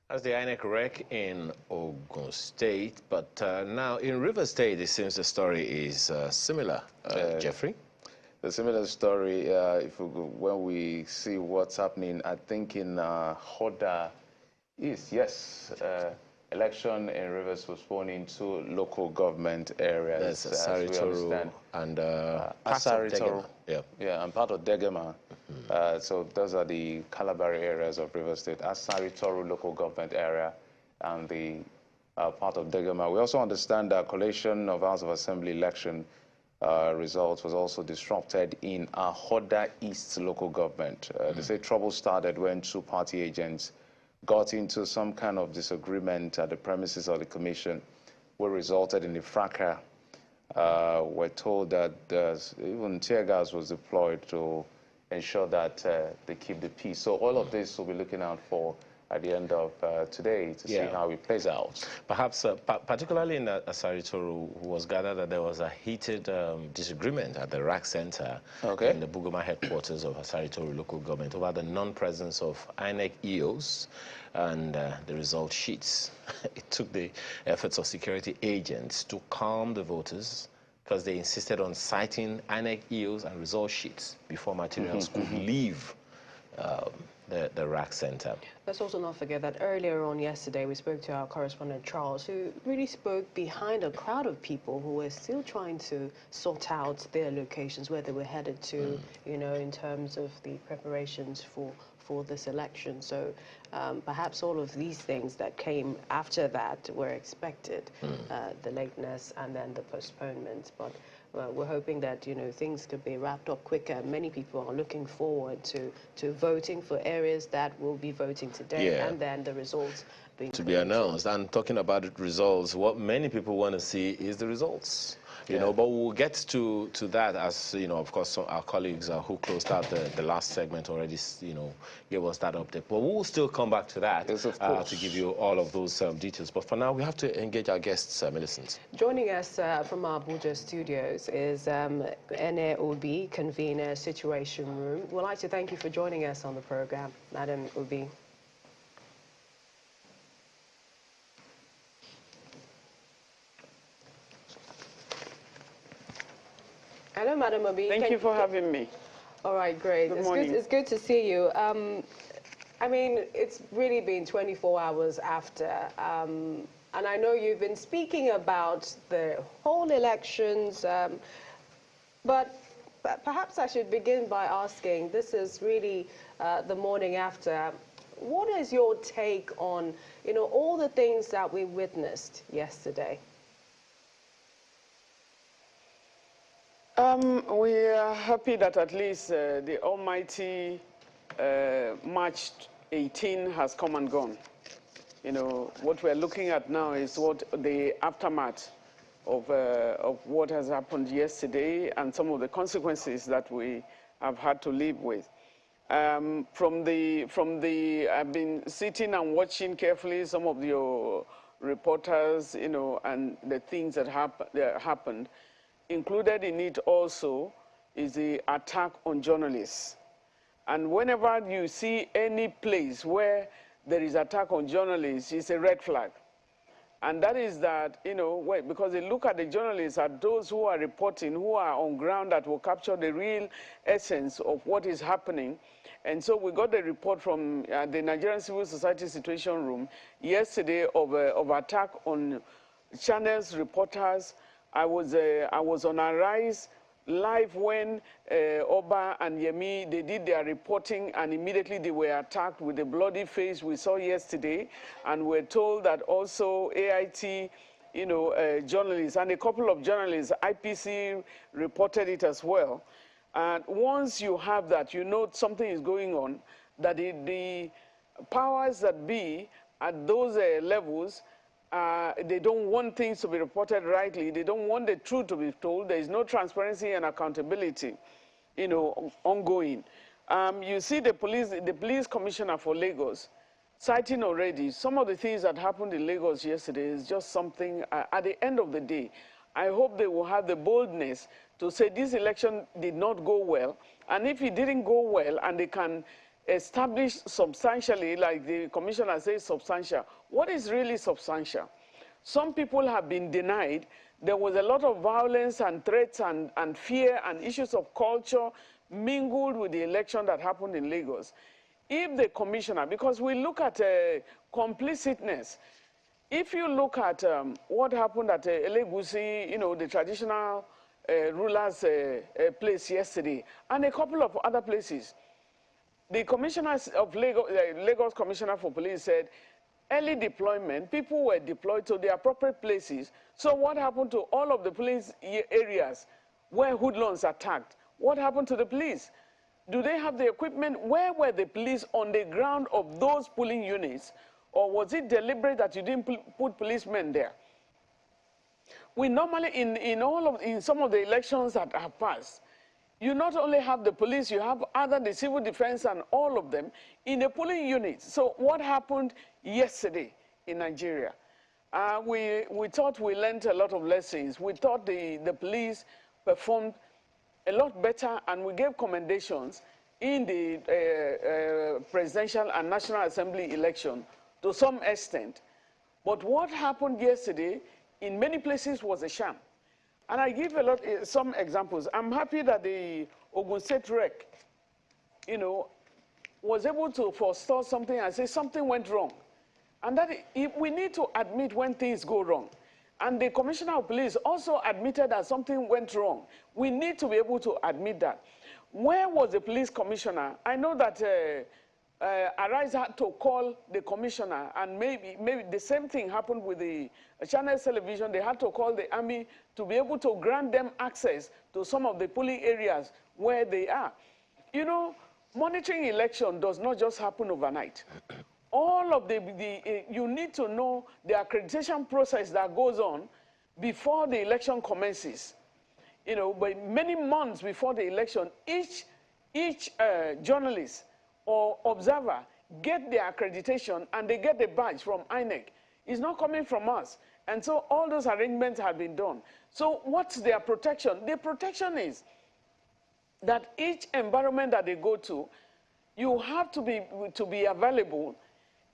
That's the INEC wreck in Ogun State, but now in River State, it seems the story is similar. Jeffrey? The similar story, when we see what's happening, I think in Hoda East, yes, election in Rivers postponed into local government areas. There's Asari and Asari yeah, and part of Degema. So those are the Calabari areas of River State. Asari Toru local government area and the part of Degema. We also understand that collation of House of Assembly election results was also disrupted in Hoda East local government. They say trouble started when two party agents got into some kind of disagreement at the premises of the commission, which resulted in the fracas. We're told that even tear gas was deployed to ensure that they keep the peace. So all of this we'll be looking out for at the end of today to see how it plays out. Perhaps, particularly in Asari Toru, was gathered that there was a heated disagreement at the RAC Center in the Bugoma headquarters of Asari Toru local government over the non-presence of INEC EOs and the result sheets. It took the efforts of security agents to calm the voters because they insisted on citing INEC EOs and result sheets before materials could leave the RAC Center. Let's also not forget that earlier on yesterday, we spoke to our correspondent Charles, who really spoke behind a crowd of people who were still trying to sort out their locations, where they were headed to, you know, in terms of the preparations for this election. So perhaps all of these things that came after that were expected, the lateness and then the postponement. But we're hoping that, you know, things could be wrapped up quicker. Many people are looking forward to voting for areas that will be voting today, and then the results being to be announced. And talking about the results, what many people want to see is the results. You know, but we'll get to that as, you know, of course, our colleagues who closed out the last segment already, you know, gave us that update. But we'll still come back to that to give you all of those details. But for now, we have to engage our guests, Millicent. Joining us from our Abuja studios is Ene Obi, convener, Situation Room. We'd like to thank you for joining us on the program, Madam Obi. Hello, Madam Obi. Thank you for having me. All right, great. Good morning. It's good to see you. I mean, it's really been 24 hours after, and I know you've been speaking about the whole elections, but perhaps I should begin by asking, this is really the morning after. What is your take on, you know, all the things that we witnessed yesterday? We are happy that at least the almighty March 18 has come and gone. You know, what we're looking at now is what the aftermath of what has happened yesterday and some of the consequences that we have had to live with. I've been sitting and watching carefully some of your reporters, you know, and the things that happened. Included in it also is the attack on journalists. And whenever you see any place where there is attack on journalists, it's a red flag. And that is that, you know, because they look at the journalists as those who are reporting, who are on ground that will capture the real essence of what is happening. And so we got the report from the Nigerian Civil Society Situation Room yesterday of attack on channels, reporters. I was on Arise live when Oba and Yemi, they did their reporting, and immediately they were attacked with the bloody face we saw yesterday. And we're told that also AIT, you know, journalists and a couple of journalists, IPC reported it as well. And once you have that, you know something is going on, that the powers that be at those levels, they don't want things to be reported rightly. They don't want the truth to be told. There is no transparency and accountability, you know, ongoing. You see the police commissioner for Lagos citing already some of the things that happened in Lagos yesterday is just something, at the end of the day, I hope they will have the boldness to say this election did not go well. And if it didn't go well and they can established substantially, like the commissioner says substantial. What is really substantial? Some people have been denied. There was a lot of violence and threats and fear and issues of culture mingled with the election that happened in Lagos. If the commissioner, because we look at complicitness, if you look at what happened at Elegushi, you know, the traditional rulers' place yesterday, and a couple of other places, the commissioners of Lagos Commissioner for Police said, early deployment, people were deployed to the appropriate places. So what happened to all of the police areas where hoodlums attacked? What happened to the police? Do they have the equipment? Where were the police on the ground of those polling units? Or was it deliberate that you didn't put policemen there? We normally, in some of the elections that have passed, you not only have the police, you have the civil defense and all of them in a polling unit. So what happened yesterday in Nigeria? We thought we learned a lot of lessons. We thought the police performed a lot better, and we gave commendations in the presidential and National Assembly election to some extent. But what happened yesterday in many places was a sham. And I give some examples. I'm happy that the Ogun State Rec, you know, was able to forestall something and say something went wrong. And that we need to admit when things go wrong. And the Commissioner of Police also admitted that something went wrong. We need to be able to admit that. Where was the police commissioner? I know that Arise had to call the commissioner, and maybe the same thing happened with the Channel Television. They had to call the army to be able to grant them access to some of the polling areas where they are. You know, monitoring election does not just happen overnight. All of you need to know the accreditation process that goes on before the election commences. You know, but many months before the election, each journalist or observer get their accreditation and they get the badge from INEC. It's not coming from us. And so all those arrangements have been done. So what's their protection? The protection is that each environment that they go to, you have to be available.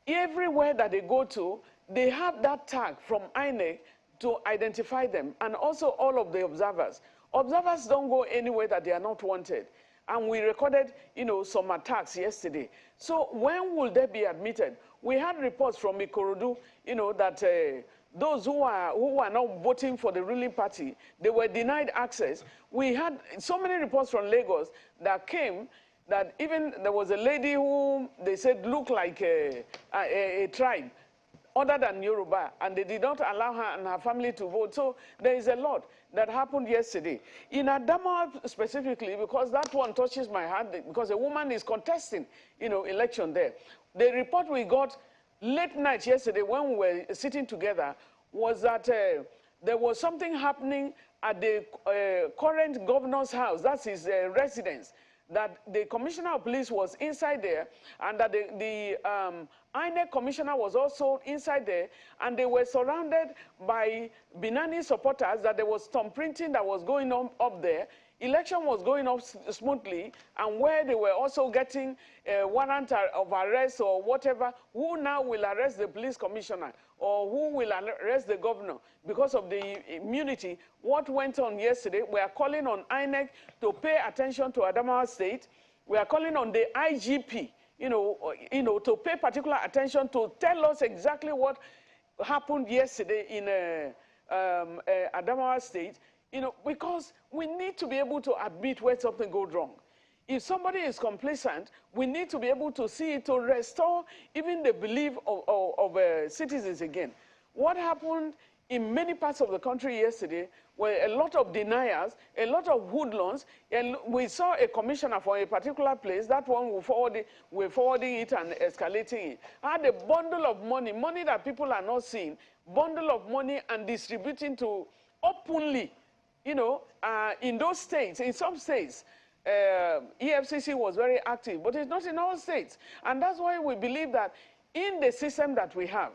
Everywhere that they go to, they have that tag from INEC to identify them, and also all of the observers. Observers don't go anywhere that they are not wanted. And we recorded, you know, some attacks yesterday. So when will they be admitted? We had reports from Ikorodu, you know, that those who are now voting for the ruling party, they were denied access. We had so many reports from Lagos that came that even there was a lady who they said looked like a tribe other than Yoruba, and they did not allow her and her family to vote. So there is a lot that happened yesterday. In Adamawa specifically, because that one touches my heart, because a woman is contesting, you know, election there. The report we got late night yesterday when we were sitting together was that there was something happening at the current governor's house, that's his residence, that the commissioner of police was inside there, and that the INEC commissioner was also inside there, and they were surrounded by Binani supporters, that there was thumbprinting that was going on up there. Election was going off smoothly, and where they were also getting a warrant of arrest or whatever, who now will arrest the police commissioner or who will arrest the governor because of the immunity. What went on yesterday, we are calling on INEC to pay attention to Adamawa State. We are calling on the IGP, you know, to pay particular attention to tell us exactly what happened yesterday in Adamawa State. You know, because we need to be able to admit when something goes wrong. If somebody is complacent, we need to be able to see it to restore even the belief of citizens again. What happened in many parts of the country yesterday were a lot of deniers, a lot of hoodlums, and we saw a commissioner for a particular place, that one we're forwarding it and escalating it. Had a bundle of money, money that people are not seeing, bundle of money and distributing to openly. You know, in those states, in some states, EFCC was very active, but it's not in all states. And that's why we believe that in the system that we have,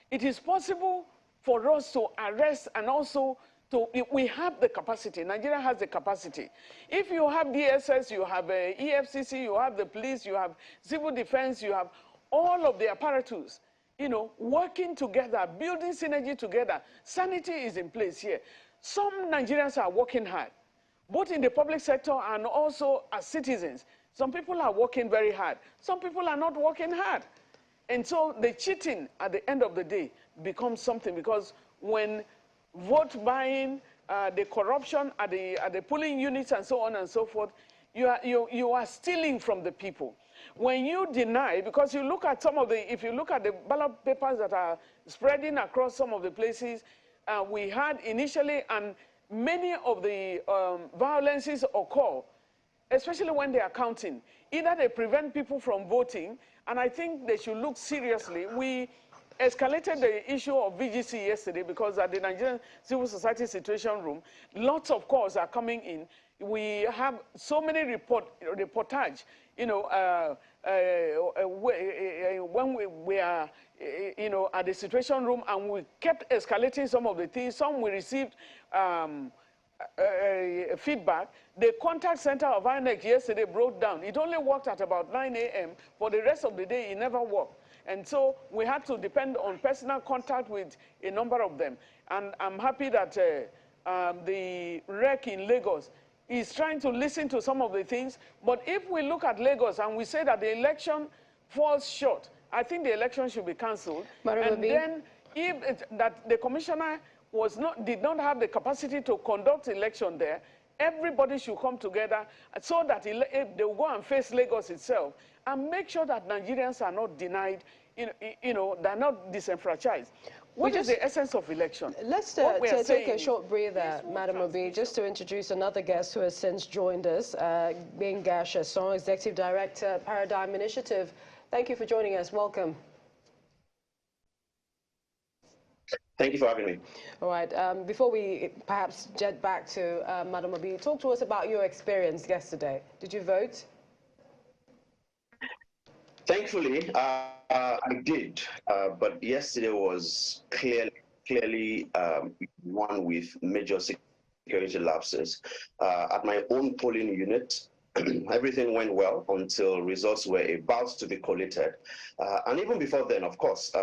it is possible for us to arrest and also we have the capacity. Nigeria has the capacity. If you have DSS, you have EFCC, you have the police, you have civil defense, you have all of the apparatus, you know, working together, building synergy together. Sanity is in place here. Some Nigerians are working hard, both in the public sector and also as citizens. Some people are working very hard. Some people are not working hard. And so the cheating at the end of the day becomes something, because when vote buying, the corruption at the polling units and so on and so forth, you are stealing from the people. When you deny, because you look at some of the, if you look at the ballot papers that are spreading across some of the places, we had initially, and many of the violences occur, especially when they are counting. Either they prevent people from voting, and I think they should look seriously. We escalated the issue of VGC yesterday because at the Nigerian Civil Society Situation Room, lots of calls are coming in. We have so many reportage, you know, when we are, you know, at the Situation Room, and we kept escalating some of the things. Some we received feedback. The contact center of INEC yesterday broke down. It only worked at about 9 a.m. For the rest of the day, it never worked. And so we had to depend on personal contact with a number of them. And I'm happy that the REC in Lagos is trying to listen to some of the things. But if we look at Lagos and we say that the election falls short, I think the election should be cancelled. And then if that the commissioner did not have the capacity to conduct election there, everybody should come together so that they will go and face Lagos itself and make sure that Nigerians are not denied, you know, they're not disenfranchised. What is the essence of election? Let's take a short breather, Madam Obi, just to introduce another guest who has since joined us, Gbenga Sheson, Executive Director, Paradigm Initiative. Thank you for joining us. Welcome. Thank you for having me. All right. Before we perhaps jet back to Madam Obi, talk to us about your experience yesterday. Did you vote? Thankfully, I did, but yesterday was clearly one with major security lapses. At my own polling unit, everything went well until results were about to be collated. And even before then, of course,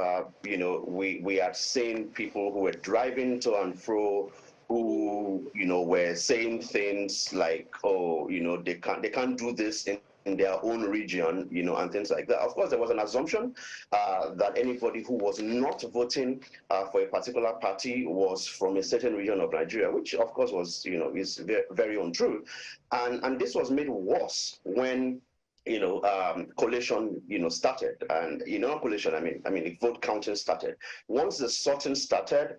you know, we had seen people who were driving to and fro, who, you know, were saying things like, oh, you know, they can't do this in their own region, you know, and things like that. Of course, there was an assumption that anybody who was not voting for a particular party was from a certain region of Nigeria, which of course was, you know, is very, very untrue. And this was made worse when, you know, collation, you know, started. And, you know, collation, I mean, the vote counting started. Once the sorting started,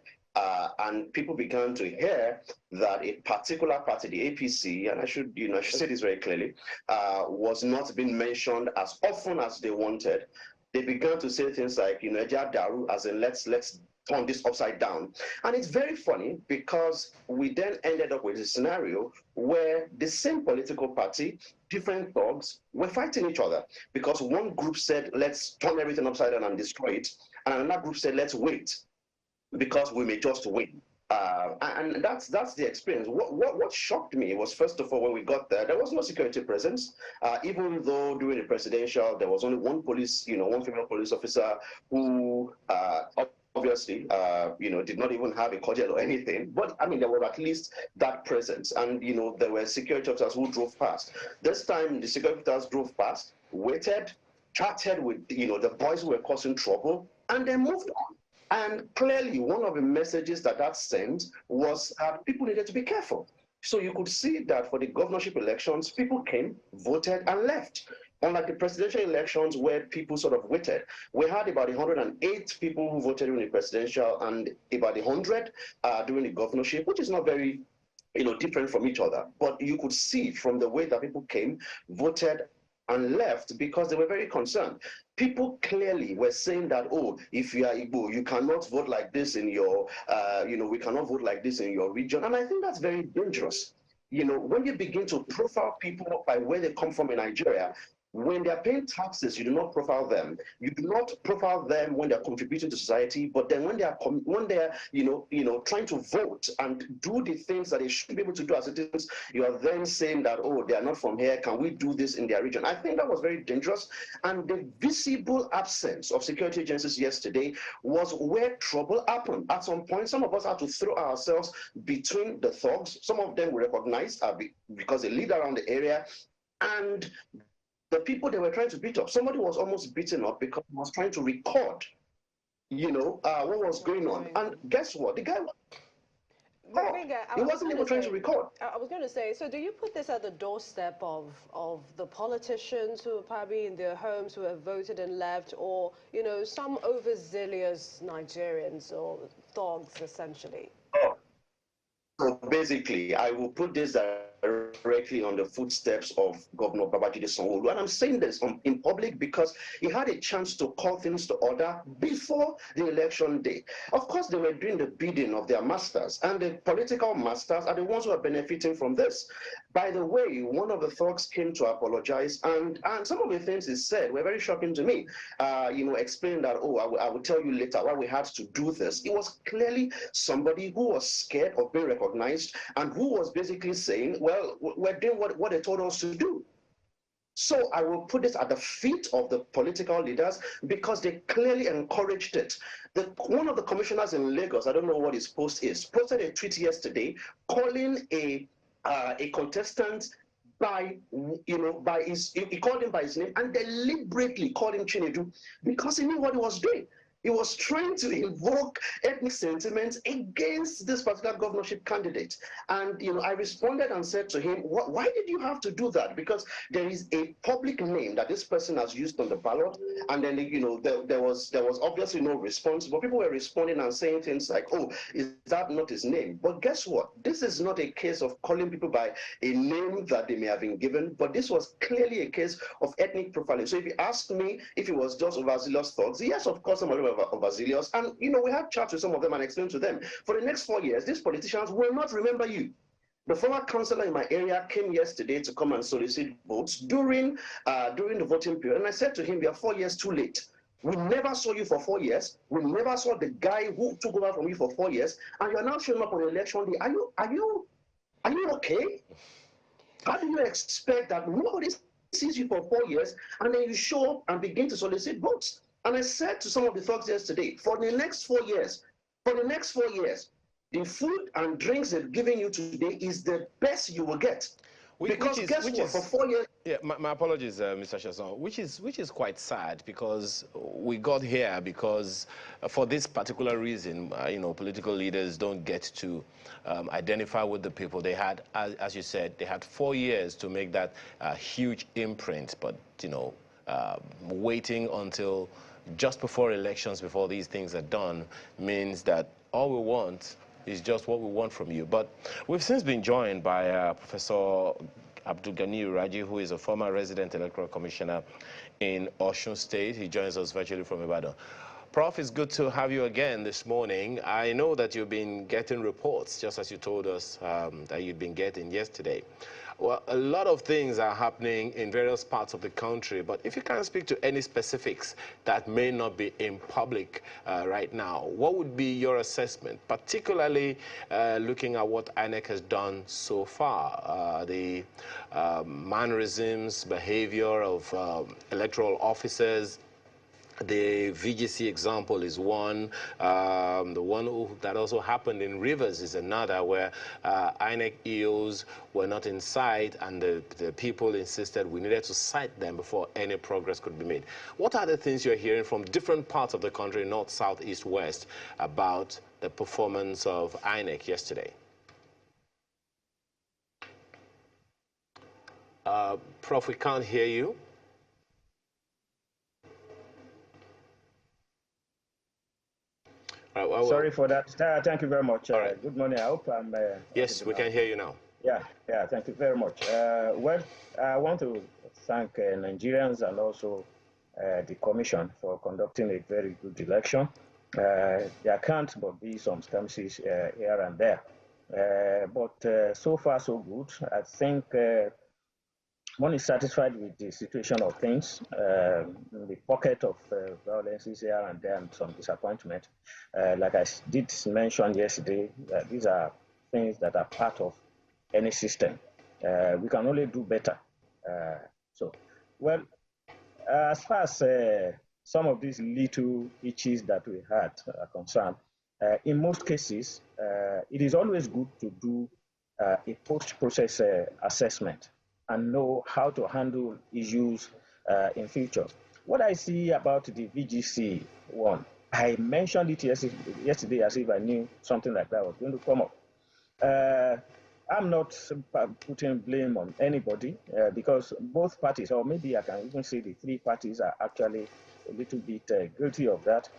and people began to hear that a particular party, the APC, and I should say this very clearly, was not being mentioned as often as they wanted. They began to say things like, you know, Daru, as in let's turn this upside down. And it's very funny because we then ended up with a scenario where the same political party, different thugs, were fighting each other because one group said, let's turn everything upside down and destroy it, and another group said, let's wait, because we may just win. And that's the experience. What shocked me was, first of all, when we got there was no security presence. Even though during the presidential, there was only one police, you know, one female police officer who obviously, you know, did not even have a cordial or anything. But I mean, there was at least that presence. And, you know, there were security officers who drove past. This time, the security officers drove past, waited, chatted with, you know, the boys who were causing trouble, and then moved on. And clearly, one of the messages that sent was that people needed to be careful. So you could see that for the governorship elections, people came, voted, and left. Unlike the presidential elections where people sort of waited. We had about 108 people who voted during the presidential and about 100 during the governorship, which is not very, you know, different from each other. But you could see from the way that people came, voted, and left because they were very concerned. People clearly were saying that, oh, if you are Igbo, you cannot vote like this in your, you know, we cannot vote like this in your region. And I think that's very dangerous. You know, when you begin to profile people by where they come from in Nigeria, When they are paying taxes, you do not profile them. You do not profile them when they're contributing to society. But then when they are trying to vote and do the things that they should be able to do as citizens, you are then saying that, oh, they are not from here. Can we do this in their region? I think that was very dangerous. And the visible absence of security agencies yesterday was where trouble happened. At some point, some of us had to throw ourselves between the thugs. Some of them we recognized because they lived around the area, and the people they were trying to beat up. Somebody was almost beaten up because he was trying to record, what was going on. And guess what? The guy he wasn't even trying to record. I was going to say, so do you put this at the doorstep of the politicians who are probably in their homes who have voted and left, or, some overzealous Nigerians or thugs, essentially? Oh. So basically, I will put this directly on the footsteps of Governor Babajide Sanwo-Olu. And I'm saying this in public because he had a chance to call things to order before the election day. Of course, they were doing the bidding of their masters, and the political masters are the ones who are benefiting from this. By the way, one of the thugs came to apologize, and some of the things he said were very shocking to me. Explaining that, oh, I will tell you later why we had to do this. It was clearly somebody who was scared of being recognized and who was basically saying, well, we're doing what they told us to do. So I will put this at the feet of the political leaders because they clearly encouraged it. One of the commissioners in Lagos, I don't know what his post is, posted a tweet yesterday calling a contestant he called him by his name and deliberately called him Chinedu because he knew what he was doing. He was trying to invoke ethnic sentiments against this particular governorship candidate. And, I responded and said to him, why did you have to do that? Because there is a public name that this person has used on the ballot. And then, there was obviously no response, but people were responding and saying things like, oh, is that not his name? But guess what? This is not a case of calling people by a name that they may have been given, but this was clearly a case of ethnic profiling. So if you ask me if it was just overzealous thoughts, yes, of course, some of them overzealous. And, we had chats with some of them and explained to them, for the next 4 years, these politicians will not remember you. The former councillor in my area came yesterday to come and solicit votes during the voting period. And I said to him, we are 4 years too late. We never saw you for 4 years. We never saw the guy who took over from you for 4 years. And you're now showing up on election day. Are you okay? How do you expect that nobody sees you for 4 years and then you show up and begin to solicit votes? And I said to some of the thugs yesterday, for the next 4 years, the food and drinks they're giving you today is the best you will get. Because guess what? For 4 years. Yeah, my apologies, Mr. Chasson, which is quite sad because we got here because for this particular reason, political leaders don't get to identify with the people. They had, as you said, they had 4 years to make that huge imprint, but waiting until just before elections, before these things are done, means that all we want is just what we want from you. But we've since been joined by Professor Abdul Ghani Raji, who is a former resident electoral commissioner in Osun State. He joins us virtually from Ibadan. Prof, it's good to have you again this morning. I know that you've been getting reports, just as you told us that you'd been getting yesterday. Well, a lot of things are happening in various parts of the country, but if you can speak to any specifics that may not be in public right now, what would be your assessment, particularly looking at what INEC has done so far, the mannerisms, behavior of electoral officers? The VGC example is one. The one that also happened in Rivers is another, where INEC EOs were not in sight, and the people insisted we needed to cite them before any progress could be made. What are the things you're hearing from different parts of the country, north, south, east, west, about the performance of INEC yesterday? Prof, we can't hear you. Sorry for that. Thank you very much. All right. Good morning. I hope I'm... yes, we can hear you now. Yeah, thank you very much. Well, I want to thank Nigerians and also the Commission for conducting a very good election. There can't but be some skirmishes here and there. But so far, so good. I think one is satisfied with the situation of things, the pocket of violence is here and there, and some disappointment. Like I did mention yesterday, these are things that are part of any system. We can only do better. Well, as far as some of these little itches that we had are concerned, in most cases, it is always good to do a post-process assessment and know how to handle issues in future. What I see about the VGC one, I mentioned it yesterday as if I knew something like that was going to come up. I'm not putting blame on anybody because both parties, or maybe I can even say the three parties, are actually a little bit guilty of that.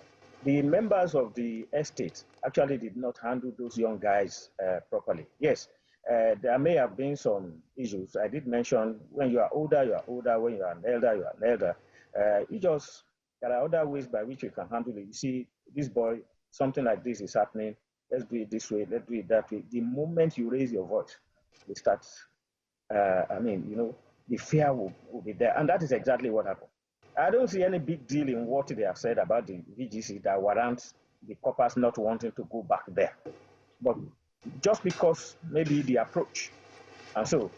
The members of the estate actually did not handle those young guys properly. Yes, there may have been some issues. I did mention when you are older, you are older. When you are an elder, you are an elder. There are other ways by which you can handle it. You see, this boy, something like this is happening. Let's do it this way, let's do it that way. The moment you raise your voice, they start, the fear will be there. And that is exactly what happened. I don't see any big deal in what they have said about the VGC that warrants the coppers not wanting to go back there. But just because maybe the approach. And so,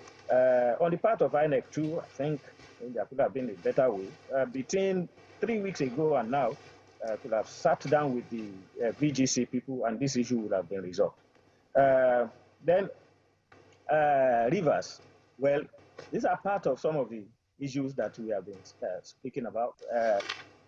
on the part of INEC too, I think there could have been a better way. Between 3 weeks ago and now, could have sat down with the VGC people and this issue would have been resolved. Then Rivers, well, these are part of some of the issues that we have been speaking about.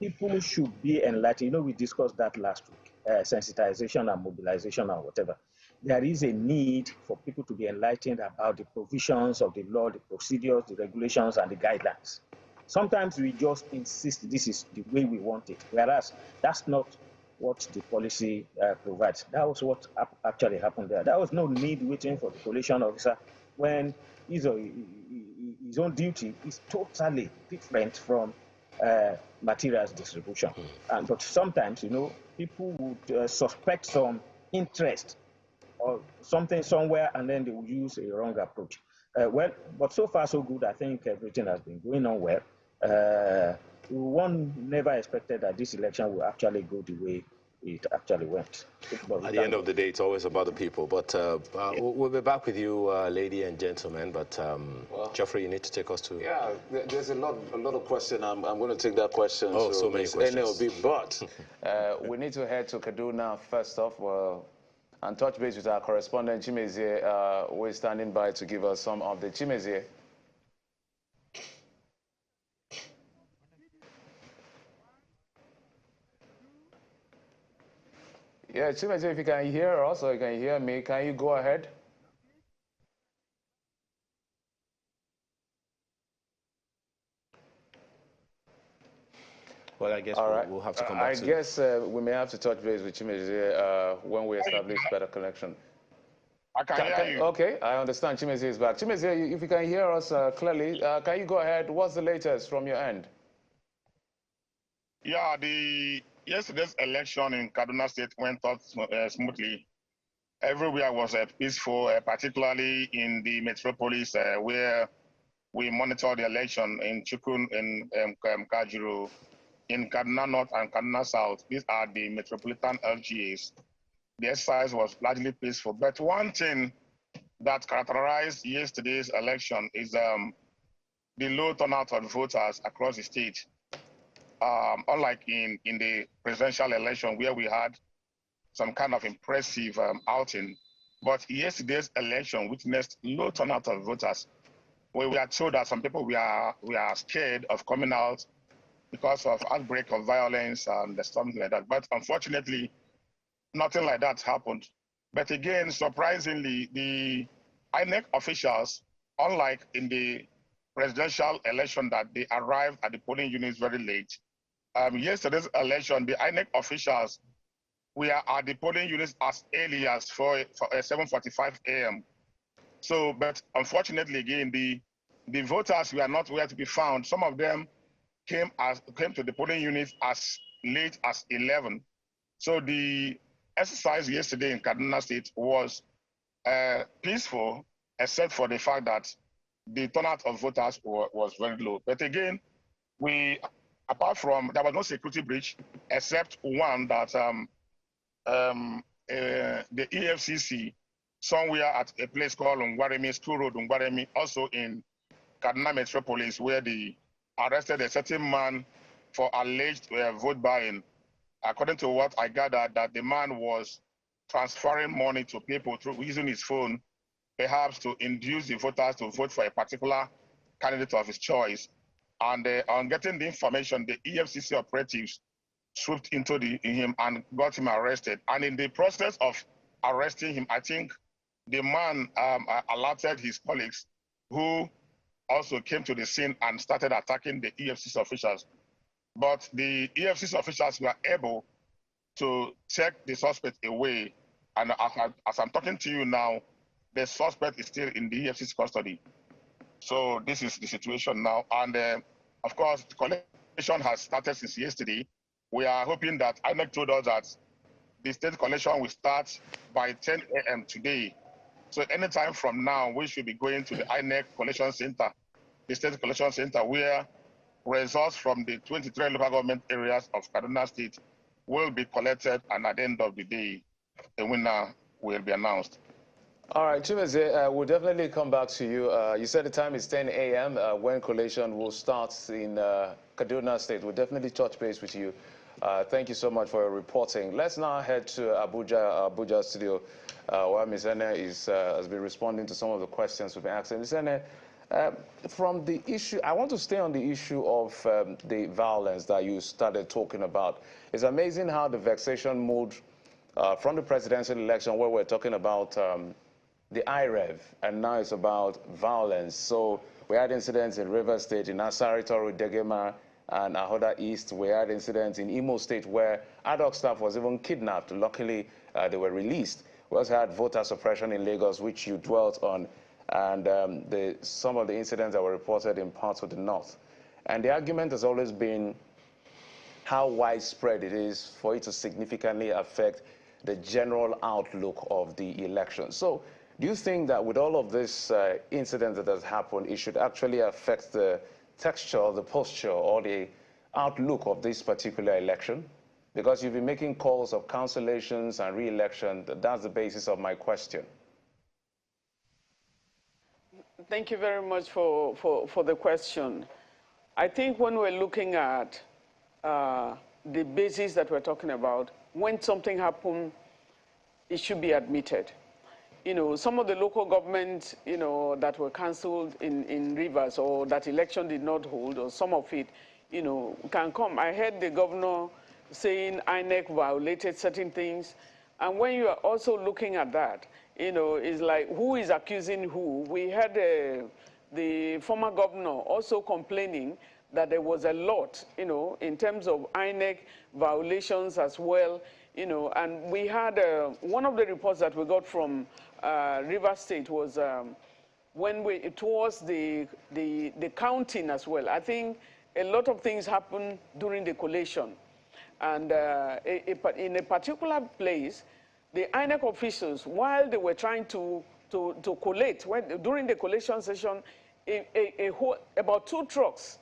People should be enlightened. You know, we discussed that last week, sensitization and mobilization and whatever. There is a need for people to be enlightened about the provisions of the law, the procedures, the regulations, and the guidelines. Sometimes we just insist this is the way we want it, whereas that's not what the policy provides. That was what actually happened there. There was no need waiting for the collation officer when his own duty is totally different from materials distribution. But sometimes, you know, people would suspect some interest or something somewhere, and then they will use a wrong approach. But so far so good. I think everything has been going on well. One never expected that this election will actually go the way it actually went. At the end of the day, it's always about the people. But we'll be back with you, lady and gentlemen. But Geoffrey, you need to take us to... Yeah, there's a lot of questions. I'm going to take that question. Oh, so many questions. NLB, but we need to head to Kaduna first off and touch base with our correspondent, Chimezie. We're standing by to give us some of the Chimezie. Yeah, Chimezie, if you can hear us or you can hear me, can you go ahead? Well, I guess we'll have to come back to... I guess we may have to touch base with Chimezie when we establish better connection. I can hear you. Okay, I understand. Chimezie is back. Chimezie, if you can hear us clearly, can you go ahead? What's the latest from your end? Yeah, yesterday's election in Kaduna State went off smoothly. Everywhere was peaceful, particularly in the metropolis where we monitor the election in Chukun, in Kajuru, in Kaduna North and Kaduna South. These are the metropolitan LGAs. The exercise was largely peaceful. But one thing that characterized yesterday's election is the low turnout of voters across the state. Unlike in the presidential election where we had some kind of impressive outing, but yesterday's election witnessed low turnout of voters. We were told that some people we are scared of coming out because of outbreak of violence and something like that. But unfortunately, nothing like that happened. But again, surprisingly, the INEC officials, unlike in the presidential election that they arrived at the polling units very late, yesterday's election, the INEC officials were at the polling units as early as for 7:45 a.m. So, but unfortunately, again, the voters were not where to be found. Some of them came to the polling units as late as 11. So the exercise yesterday in Kaduna State was peaceful, except for the fact that the turnout of voters was very low. But again, apart from, there was no security breach, except one that the EFCC, somewhere at a place called Ungwaremi, School Road, Ungwaremi, also in Kaduna Metropolis, where they arrested a certain man for alleged vote buying. According to what I gathered, that the man was transferring money to people through using his phone, perhaps to induce the voters to vote for a particular candidate of his choice. And on getting the information, the EFCC operatives swooped into him and got him arrested. And in the process of arresting him, I think the man alerted his colleagues, who also came to the scene and started attacking the EFCC officials. But the EFCC officials were able to take the suspect away. And as I'm talking to you now, the suspect is still in the EFCC custody. So this is the situation now. And of course, the collection has started since yesterday. We are hoping that INEC told us that the state collection will start by 10 a.m. today. So anytime from now, we should be going to the INEC collection center, the state collection center, where results from the 23 local government areas of Kaduna State will be collected, and at the end of the day, the winner will be announced. All right, Chimeze, we'll definitely come back to you. You said the time is 10 a.m. When collation will start in Kaduna State. We'll definitely touch base with you. Thank you so much for your reporting. Let's now head to Abuja studio, where Ms. Ene has been responding to some of the questions we've been asking. Ms. Ene, from the issue, I want to stay on the issue of the violence that you started talking about. It's amazing how the vexation moved from the presidential election, where we're talking about the IREV, and now it's about violence. So we had incidents in Rivers State, in Asari, Toru, Degema, and Ahoda East. We had incidents in Imo State where ad hoc staff was even kidnapped. Luckily, they were released. We also had voter suppression in Lagos, which you dwelt on, and some of the incidents that were reported in parts of the north. And the argument has always been how widespread it is for it to significantly affect the general outlook of the election. So do you think that with all of this incident that has happened, it should actually affect the texture, the posture, or the outlook of this particular election? Because you've been making calls of cancellations and re-election. That's the basis of my question. Thank you very much for the question. I think when we're looking at the basis that we're talking about, when something happened, it should be admitted. You know, some of the local governments, you know, that were cancelled in Rivers, or that election did not hold, or some of it, you know, can come. I heard the governor saying INEC violated certain things. And when you are also looking at that, you know, it's like, who is accusing who? We had the former governor also complaining that there was a lot, you know, in terms of INEC violations as well, you know. And we had one of the reports that we got from Rivers State was when it was the counting as well. I think a lot of things happened during the collation. And in a particular place, the INEC officials, while they were trying to collate, during the collation session, about 2 trucks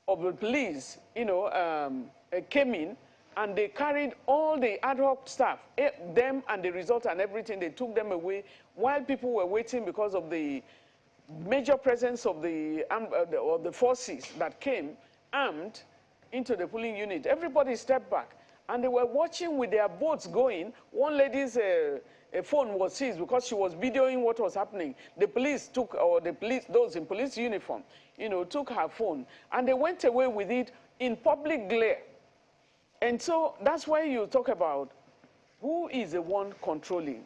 of the police, you know, came in, and they carried all the ad hoc staff, them and the result and everything. They took them away while people were waiting because of the major presence of the forces that came armed into the polling unit. Everybody stepped back, and they were watching with their boats going. One lady's phone was seized because she was videoing what was happening. The police took, or the police, those in police uniform, you know, took her phone, and they went away with it in public glare. And so that's why you talk about who is the one controlling.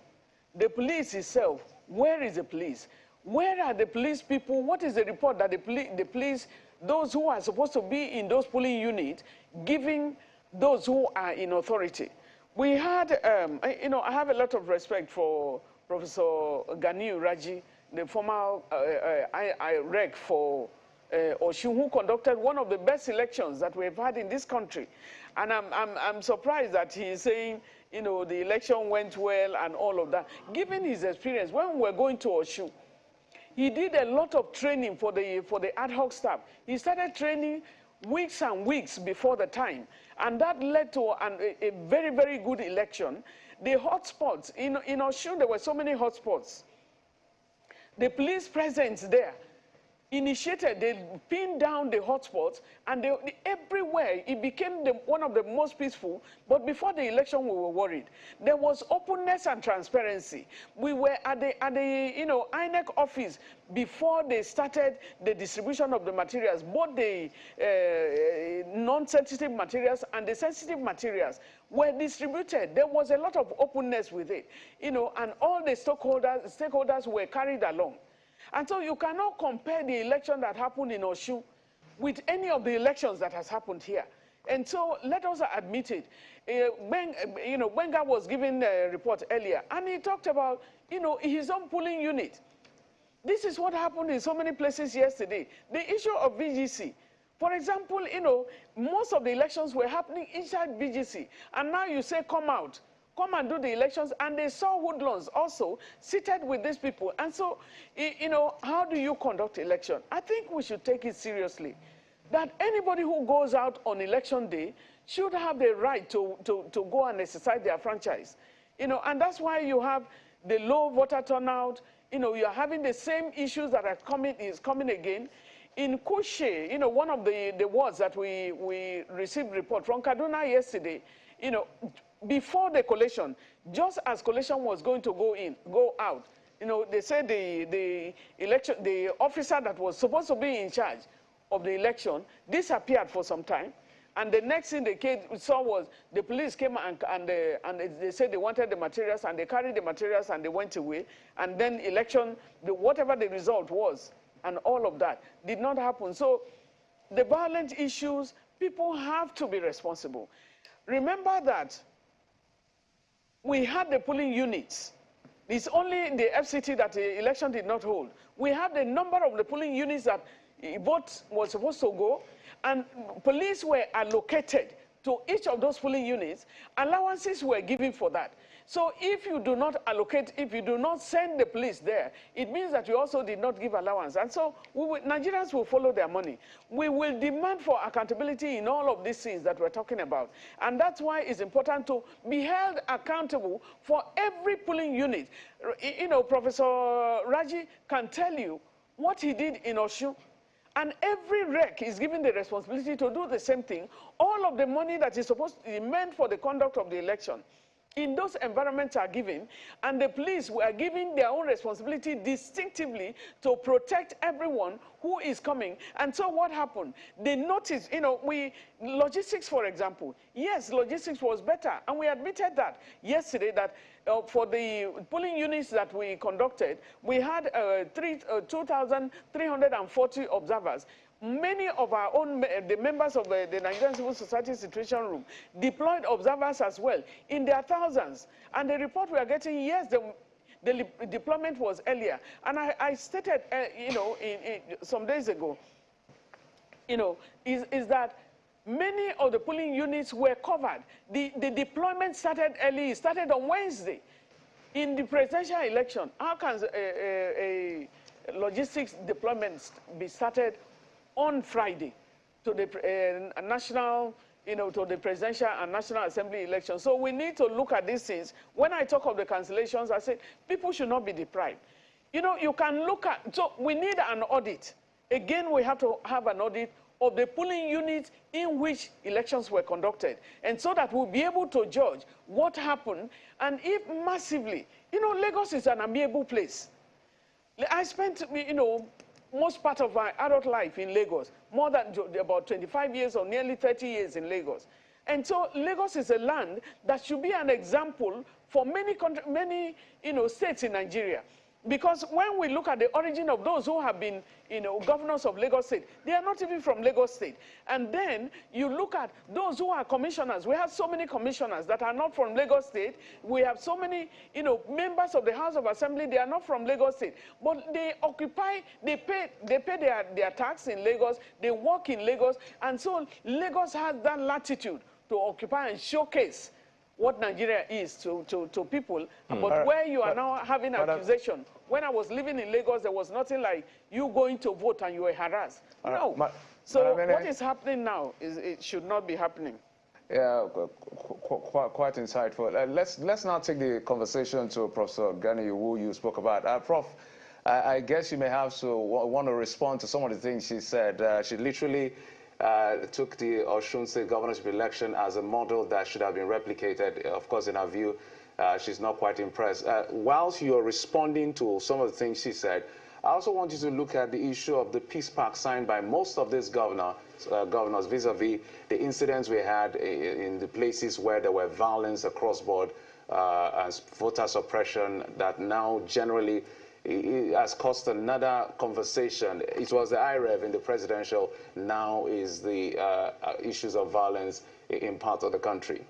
The police itself, where is the police? Where are the police people? What is the report that the police, those who are supposed to be in those polling units, giving those who are in authority? We had, you know, I have a lot of respect for Professor Ganiu Raji, the former rec for Oshun, who conducted one of the best elections that we've had in this country. And I'm surprised that he's saying, you know, the election went well and all of that. Given his experience, when we're going to Oshun, He did a lot of training for the ad hoc staff. He started training weeks and weeks before the time. And that led to a very, very good election. The hotspots, in Osun, there were so many hotspots. The police presence there initiated, they pinned down the hotspots, and everywhere it became one of the most peaceful. But before the election, we were worried. There was openness and transparency. We were at the INEC office before they started the distribution of the materials, both the non-sensitive materials and the sensitive materials were distributed. There was a lot of openness with it, and all the stakeholders were carried along. And so you cannot compare the election that happened in Osun with any of the elections that has happened here. And so let us admit it. Benga was giving a report earlier, and he talked about, his own polling unit. This is what happened in so many places yesterday. The issue of VGC. For example, most of the elections were happening inside VGC. And now you say, come out. Come and do the elections, and they saw hoodlums also seated with these people. And so, how do you conduct election? I think we should take it seriously, that anybody who goes out on election day should have the right to go and exercise their franchise. And that's why you have the low voter turnout. You are having the same issues that are coming again. In Kushe, one of the wards that we received report from Kaduna yesterday, before the collation, just as collation was going to go out, they said the officer that was supposed to be in charge of the election disappeared for some time. And the next thing they saw was the police came and they said they wanted the materials, and they carried the materials and they went away. And then election, whatever the result was, and all of that did not happen. So the violent issues, people have to be responsible. Remember that we had the polling units. It's only the FCT that the election did not hold. We have the number of the polling units that vote was supposed to go, and police were allocated to each of those polling units. Allowances were given for that. So if you do not allocate, if you do not send the police there, it means that you also did not give allowance. And so Nigerians will follow their money. We will demand for accountability in all of these things that we're talking about. And that's why it's important to be held accountable for every polling unit. Professor Raji can tell you what he did in Osun. And every rec is given the responsibility to do the same thing. All of the money that is supposed to be meant for the conduct of the election in those environments are given, and the police were given their own responsibility distinctively to protect everyone who is coming. And so what happened? They noticed, logistics, for example. Yes, logistics was better, and we admitted that yesterday, that for the polling units that we conducted, we had 2,340 observers. Many of our own, the members of the Nigerian Civil Society Situation Room deployed observers as well in their thousands. And the report we are getting, yes, the deployment was earlier. And I stated, some days ago, is that many of the polling units were covered. The deployment started early. It started on Wednesday. In the presidential election, how can a logistics deployment be started on Friday to the national, to the presidential and national assembly election? So we need to look at these things. When I talk of the cancellations, I say people should not be deprived. You can look at, so we need an audit. Again, we have to have an audit of the polling units in which elections were conducted, and so that we'll be able to judge what happened, and if massively, Lagos is an amiable place. I spent, most part of my adult life in Lagos, more than about 25 years or nearly 30 years in Lagos. And so Lagos is a land that should be an example for many states in Nigeria. Because when we look at the origin of those who have been, governors of Lagos State, they are not even from Lagos State. And then you look at those who are commissioners. We have so many commissioners that are not from Lagos State. We have so many, members of the House of Assembly, they are not from Lagos State. But they occupy, they pay their tax in Lagos, they work in Lagos. And so Lagos has that latitude to occupy and showcase what Nigeria is to people. But where you are now having accusation, when I was living in Lagos, there was nothing like you going to vote and you were harassed. No. So what is happening now it should not be happening. Yeah, quite insightful. Let's now take the conversation to Professor Gani, who you spoke about. Prof, I guess you may have to want to respond to some of the things she said. She literally took the Osun State governorship election as a model that should have been replicated. Of course, in her view, she's not quite impressed. Whilst you're responding to some of the things she said, I also want you to look at the issue of the peace pact signed by most of these governors vis-a-vis the incidents we had in the places where there were violence across board and voter suppression that now generally has caused another conversation. It was the IREV in the presidential, now is the issues of violence in parts of the country.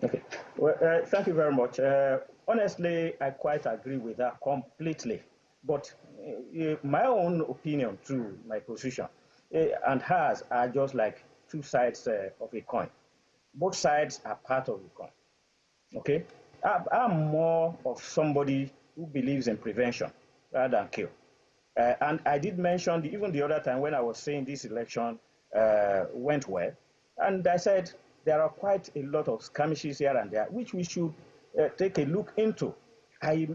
Okay. Well, thank you very much. Honestly, I quite agree with that completely. But my own opinion to my position and hers are just like two sides of a coin. Both sides are part of the coin. Okay? I'm more of somebody who believes in prevention rather than kill. And I did mention, even the other time when I was saying this election went well, and I said there are quite a lot of skirmishes here and there, which we should take a look into. I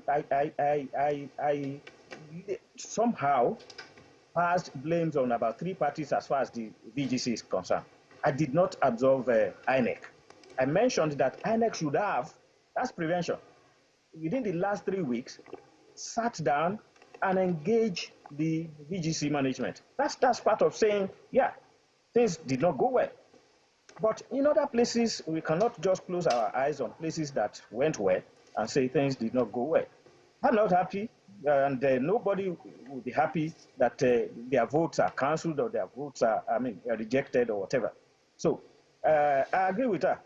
somehow passed blames on about 3 parties as far as the VGC is concerned. I did not absolve INEC. I mentioned that INEC should have, that's prevention, within the last 3 weeks, sat down and engaged the VGC management. That's part of saying, yeah, things did not go well. But in other places, we cannot just close our eyes on places that went well and say things did not go well. I'm not happy, and nobody will be happy that their votes are cancelled or their votes are, rejected or whatever. So I agree with her.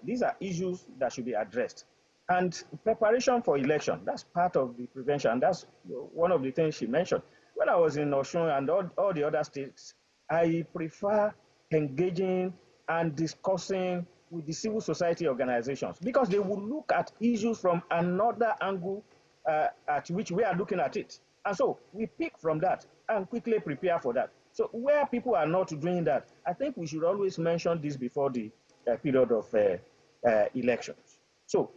These are issues that should be addressed. And preparation for election, that's part of the prevention. And that's one of the things she mentioned. When I was in Osun and all the other states, I prefer engaging and discussing with the civil society organizations because they will look at issues from another angle at which we are looking at it. And so we pick from that and quickly prepare for that. So where people are not doing that, I think we should always mention this before the period of elections. So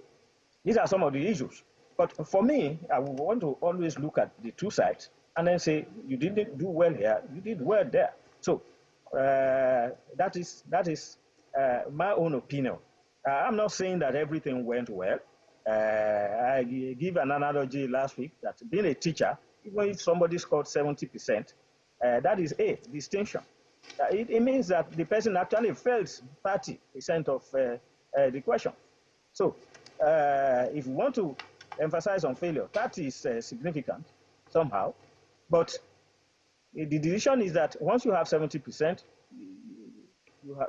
these are some of the issues. But for me, I would want to always look at the two sides and then say, you didn't do well here, you did well there. So that is my own opinion. I'm not saying that everything went well. I gave an analogy last week that being a teacher, even if somebody scored 70%, that is a distinction. It means that the person actually failed 30% of the question. So if you want to emphasize on failure, that is significant somehow. But the decision is that once you have 70%,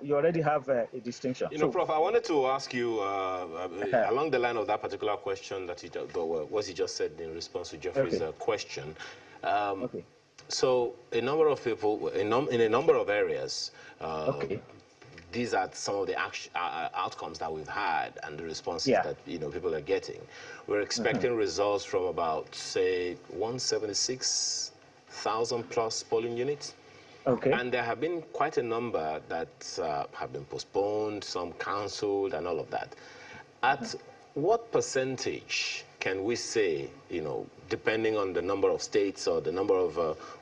you already have a distinction. You know, Prof, I wanted to ask you along the line of that particular question that what you just said in response to Jeffrey's question. So a number of people in a number of areas, these are some of the outcomes that we've had and the responses that people are getting. We're expecting results from about, say, 176,000 plus polling units. And there have been quite a number that have been postponed, some cancelled, and all of that. At what percentage can we say, depending on the number of states or the number of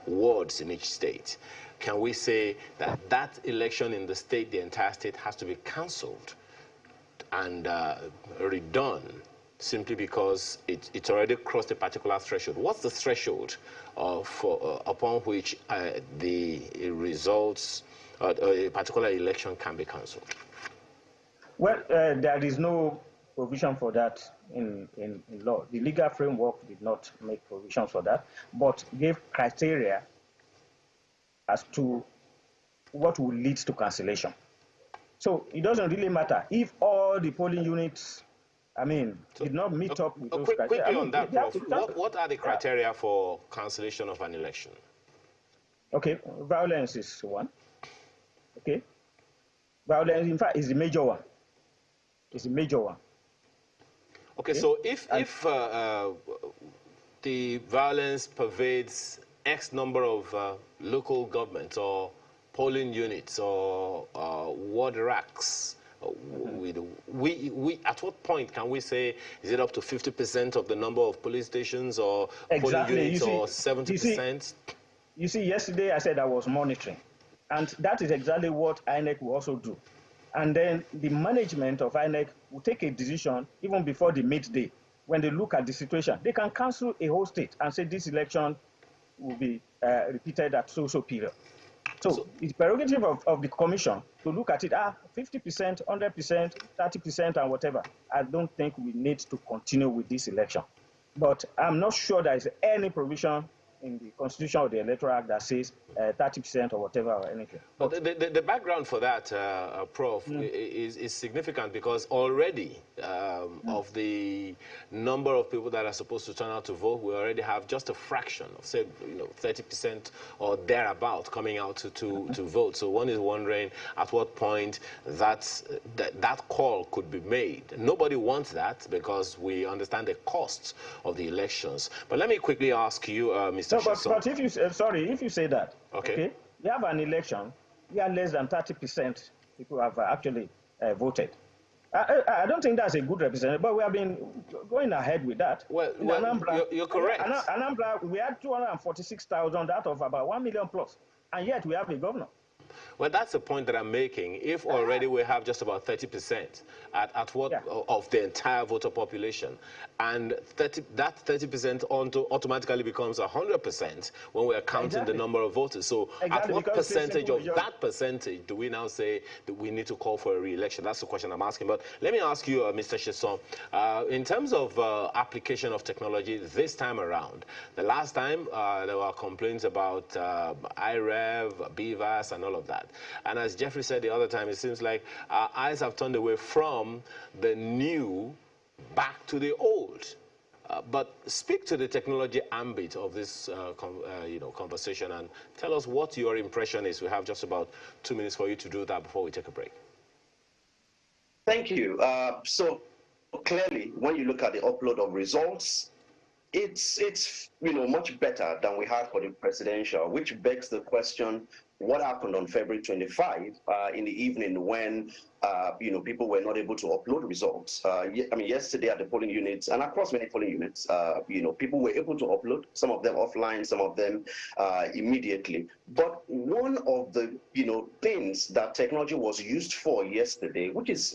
wards in each state, can we say that that election in the state, the entire state, has to be cancelled and redone simply because it's already crossed a particular threshold? What's the threshold upon which the results of a particular election can be cancelled? Well, there is no provision for that in law. The legal framework did not make provisions for that, but gave criteria as to what will lead to cancellation. So it doesn't really matter if all the polling units, did not meet up with those criteria. Quickly on that, Prof, what are the criteria for cancellation of an election? Okay, violence is one. Okay, violence, in fact, is the major one. is a major one. Okay, so if the violence pervades X number of local governments or polling units or ward racks, we at what point can we say, is it up to 50% of the number of police stations or polling units, or 70%? You see, yesterday I said I was monitoring, and that is exactly what INEC will also do. And then the management of INEC will take a decision even before the midday. When they look at the situation, they can cancel a whole state and say this election will be repeated at so period. So it's prerogative of the commission to look at it, 50%, 100%, 30%, and whatever. I don't think we need to continue with this election. But I'm not sure there is any provision in the Constitution or the Electoral Act that says 30% or whatever or anything. But the background for that, Prof, is significant, because already of the number of people that are supposed to turn out to vote, we already have just a fraction of, say, 30% or thereabout coming out to vote. So one is wondering at what point that call could be made. Nobody wants that, because we understand the costs of the elections. But let me quickly ask you, Mr. But if you if you say that, okay, we have an election where less than 30% people have actually voted. I don't think that's a good representative, but we have been going ahead with that. Well, Anambra, you're correct. Anambra, we had 246,000 out of about 1 million plus, and yet we have a governor. Well, that's the point that I'm making. If already we have just about 30% at what of the entire voter population, and that 30% automatically becomes 100% when we are counting the number of voters. So at what percentage of that percentage do we now say that we need to call for a re-election? That's the question I'm asking. But let me ask you, Mr. Chisom, in terms of application of technology this time around, the last time there were complaints about IREV, BVAS, and all of that. And as Jeffrey said the other time, it seems like our eyes have turned away from the new back to the old. But speak to the technology ambit of this conversation, and tell us what your impression is. We have just about 2 minutes for you to do that before we take a break. Thank you. So clearly, when you look at the upload of results, it's much better than we had for the presidential, which begs the question: what happened on February 25 in the evening when people were not able to upload results? Yesterday at the polling units and across many polling units, people were able to upload, some of them offline, some of them immediately. But one of the things that technology was used for yesterday, which is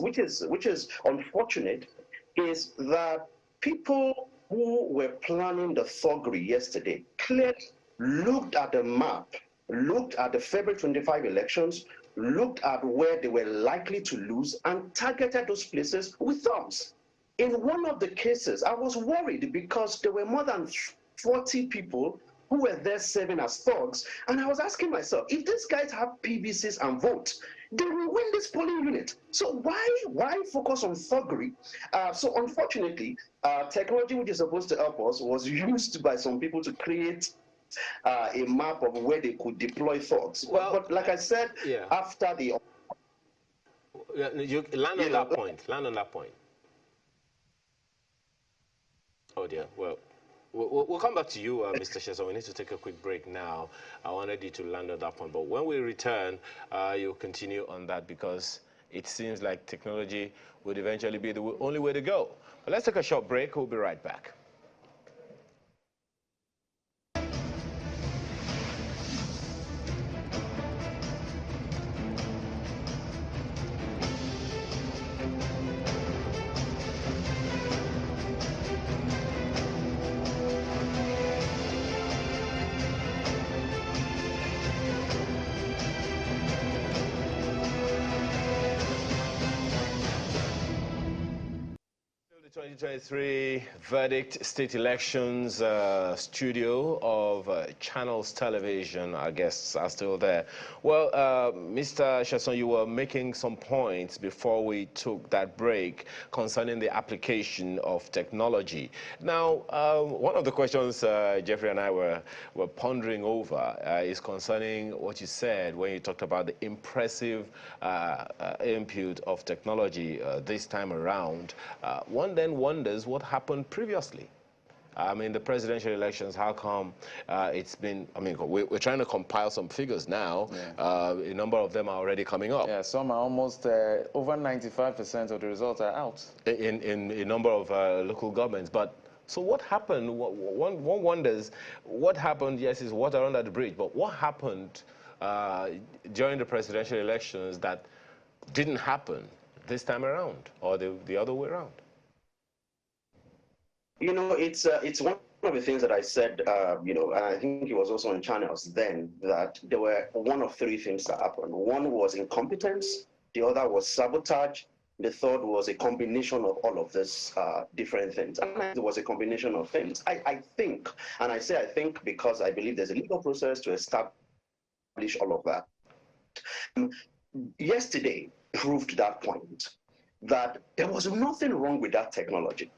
unfortunate, is that people who were planning the thuggery yesterday clearly looked at the map, looked at the February 25 elections, looked at where they were likely to lose, and targeted those places with thugs. In one of the cases, I was worried because there were more than 40 people who were there serving as thugs, and I was asking myself, if these guys have PVCs and vote, they will win this polling unit. So why focus on thuggery? So unfortunately, technology which is supposed to help us was used by some people to create a map of where they could deploy thugs. Well, but like I said, after the... You land on that point. Land on that point. Oh dear. Well, we'll come back to you, Mr. Chisom. We need to take a quick break now. I wanted you to land on that point. But when we return, you'll continue on that, because it seems like technology would eventually be the only way to go. But let's take a short break. We'll be right back. 2023 verdict state elections studio of Channels Television. Our guests are still there. Well, Mr. Chesson, you were making some points before we took that break concerning the application of technology. Now, one of the questions Jeffrey and I were pondering over is concerning what you said when you talked about the impressive input of technology this time around. One then wonders what happened previously. I mean, the presidential elections, how come it's been, I mean, we're trying to compile some figures now. Yeah. A number of them are already coming up. Yeah, some are almost, over 95% of the results are out. In a number of local governments. But so what happened? One wonders what happened, yes, is water under the bridge, but what happened during the presidential elections that didn't happen this time around, or the other way around? You know, it's one of the things that I said, you know, and I think it was also on Channels then, that there were one of three things that happened. One was incompetence, the other was sabotage, the third was a combination of all of these different things. And it was a combination of things. I think, and I say I think because I believe there's a legal process to establish all of that. Yesterday proved that point, that there was nothing wrong with that technology.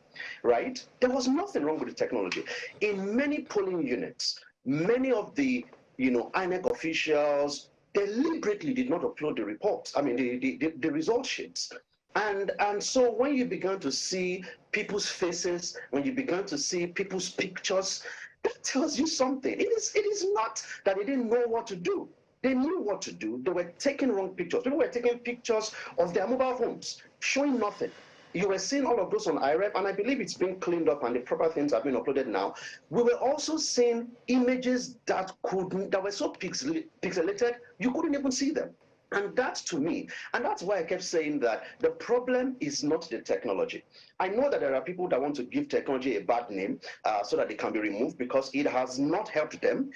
Right? There was nothing wrong with the technology. In many polling units, many of the, you know, INEC officials deliberately did not upload the reports. I mean, the result sheets. And so when you began to see people's faces, when you began to see people's pictures, that tells you something. It is not that they didn't know what to do. They knew what to do. They were taking wrong pictures. People were taking pictures of their mobile phones, showing nothing. You were seeing all of those on IREF, and I believe it's been cleaned up and the proper things have been uploaded now. We were also seeing images that were so pixelated, you couldn't even see them. And that's to me, and that's why I kept saying that the problem is not the technology. I know that there are people that want to give technology a bad name so that it can be removed because it has not helped them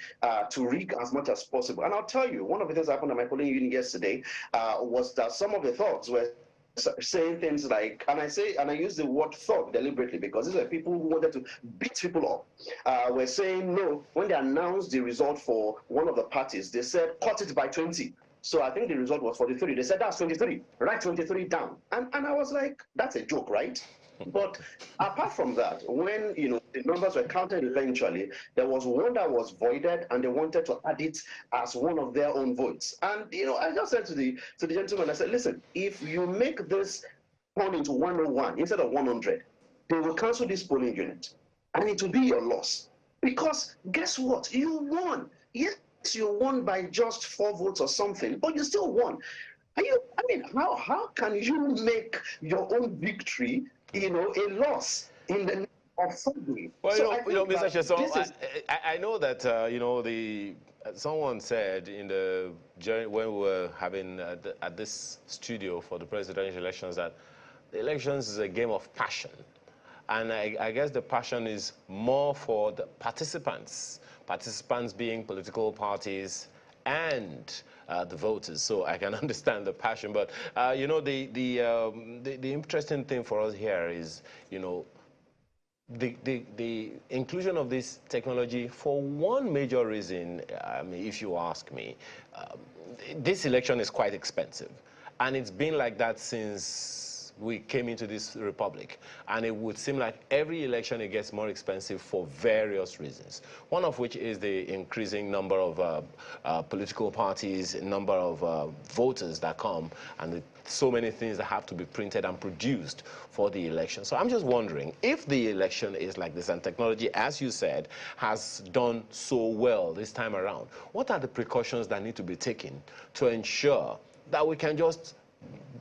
to rig as much as possible. And I'll tell you, one of the things that happened at my polling unit yesterday was that some of the thoughts were saying things like, and I use the word thought deliberately because these are people who wanted to beat people up. Were saying no, when they announced the result for one of the parties, they said cut it by 20. So I think the result was 43. They said that's 23, write 23 down. And I was like, that's a joke, right? But apart from that, when you know the numbers were counted eventually, there was one that was voided, and they wanted to add it as one of their own votes. And you know, I just said to the gentleman, I said, listen, if you make this turn into 101 instead of 100, they will cancel this polling unit, and it will be your loss. Because guess what? You won. Yes, you won by just 4 votes or something, but you still won. I mean, how can you make your own victory, you know, a loss in the name of February? Well, so you know, Mr. Chesson, I know that you know someone said when we were having at this studio for the presidential elections that the elections is a game of passion, and I guess the passion is more for the participants being political parties and the voters. So I can understand the passion, but you know, the interesting thing for us here is, you know, the inclusion of this technology for one major reason. I mean, if you ask me, this election is quite expensive, and it's been like that since we came into this republic, and it would seem like every election it gets more expensive for various reasons, one of which is the increasing number of political parties, number of voters that come, and so many things that have to be printed and produced for the election. So I'm just wondering, if the election is like this and technology, as you said, has done so well this time around, what are the precautions that need to be taken to ensure that we can just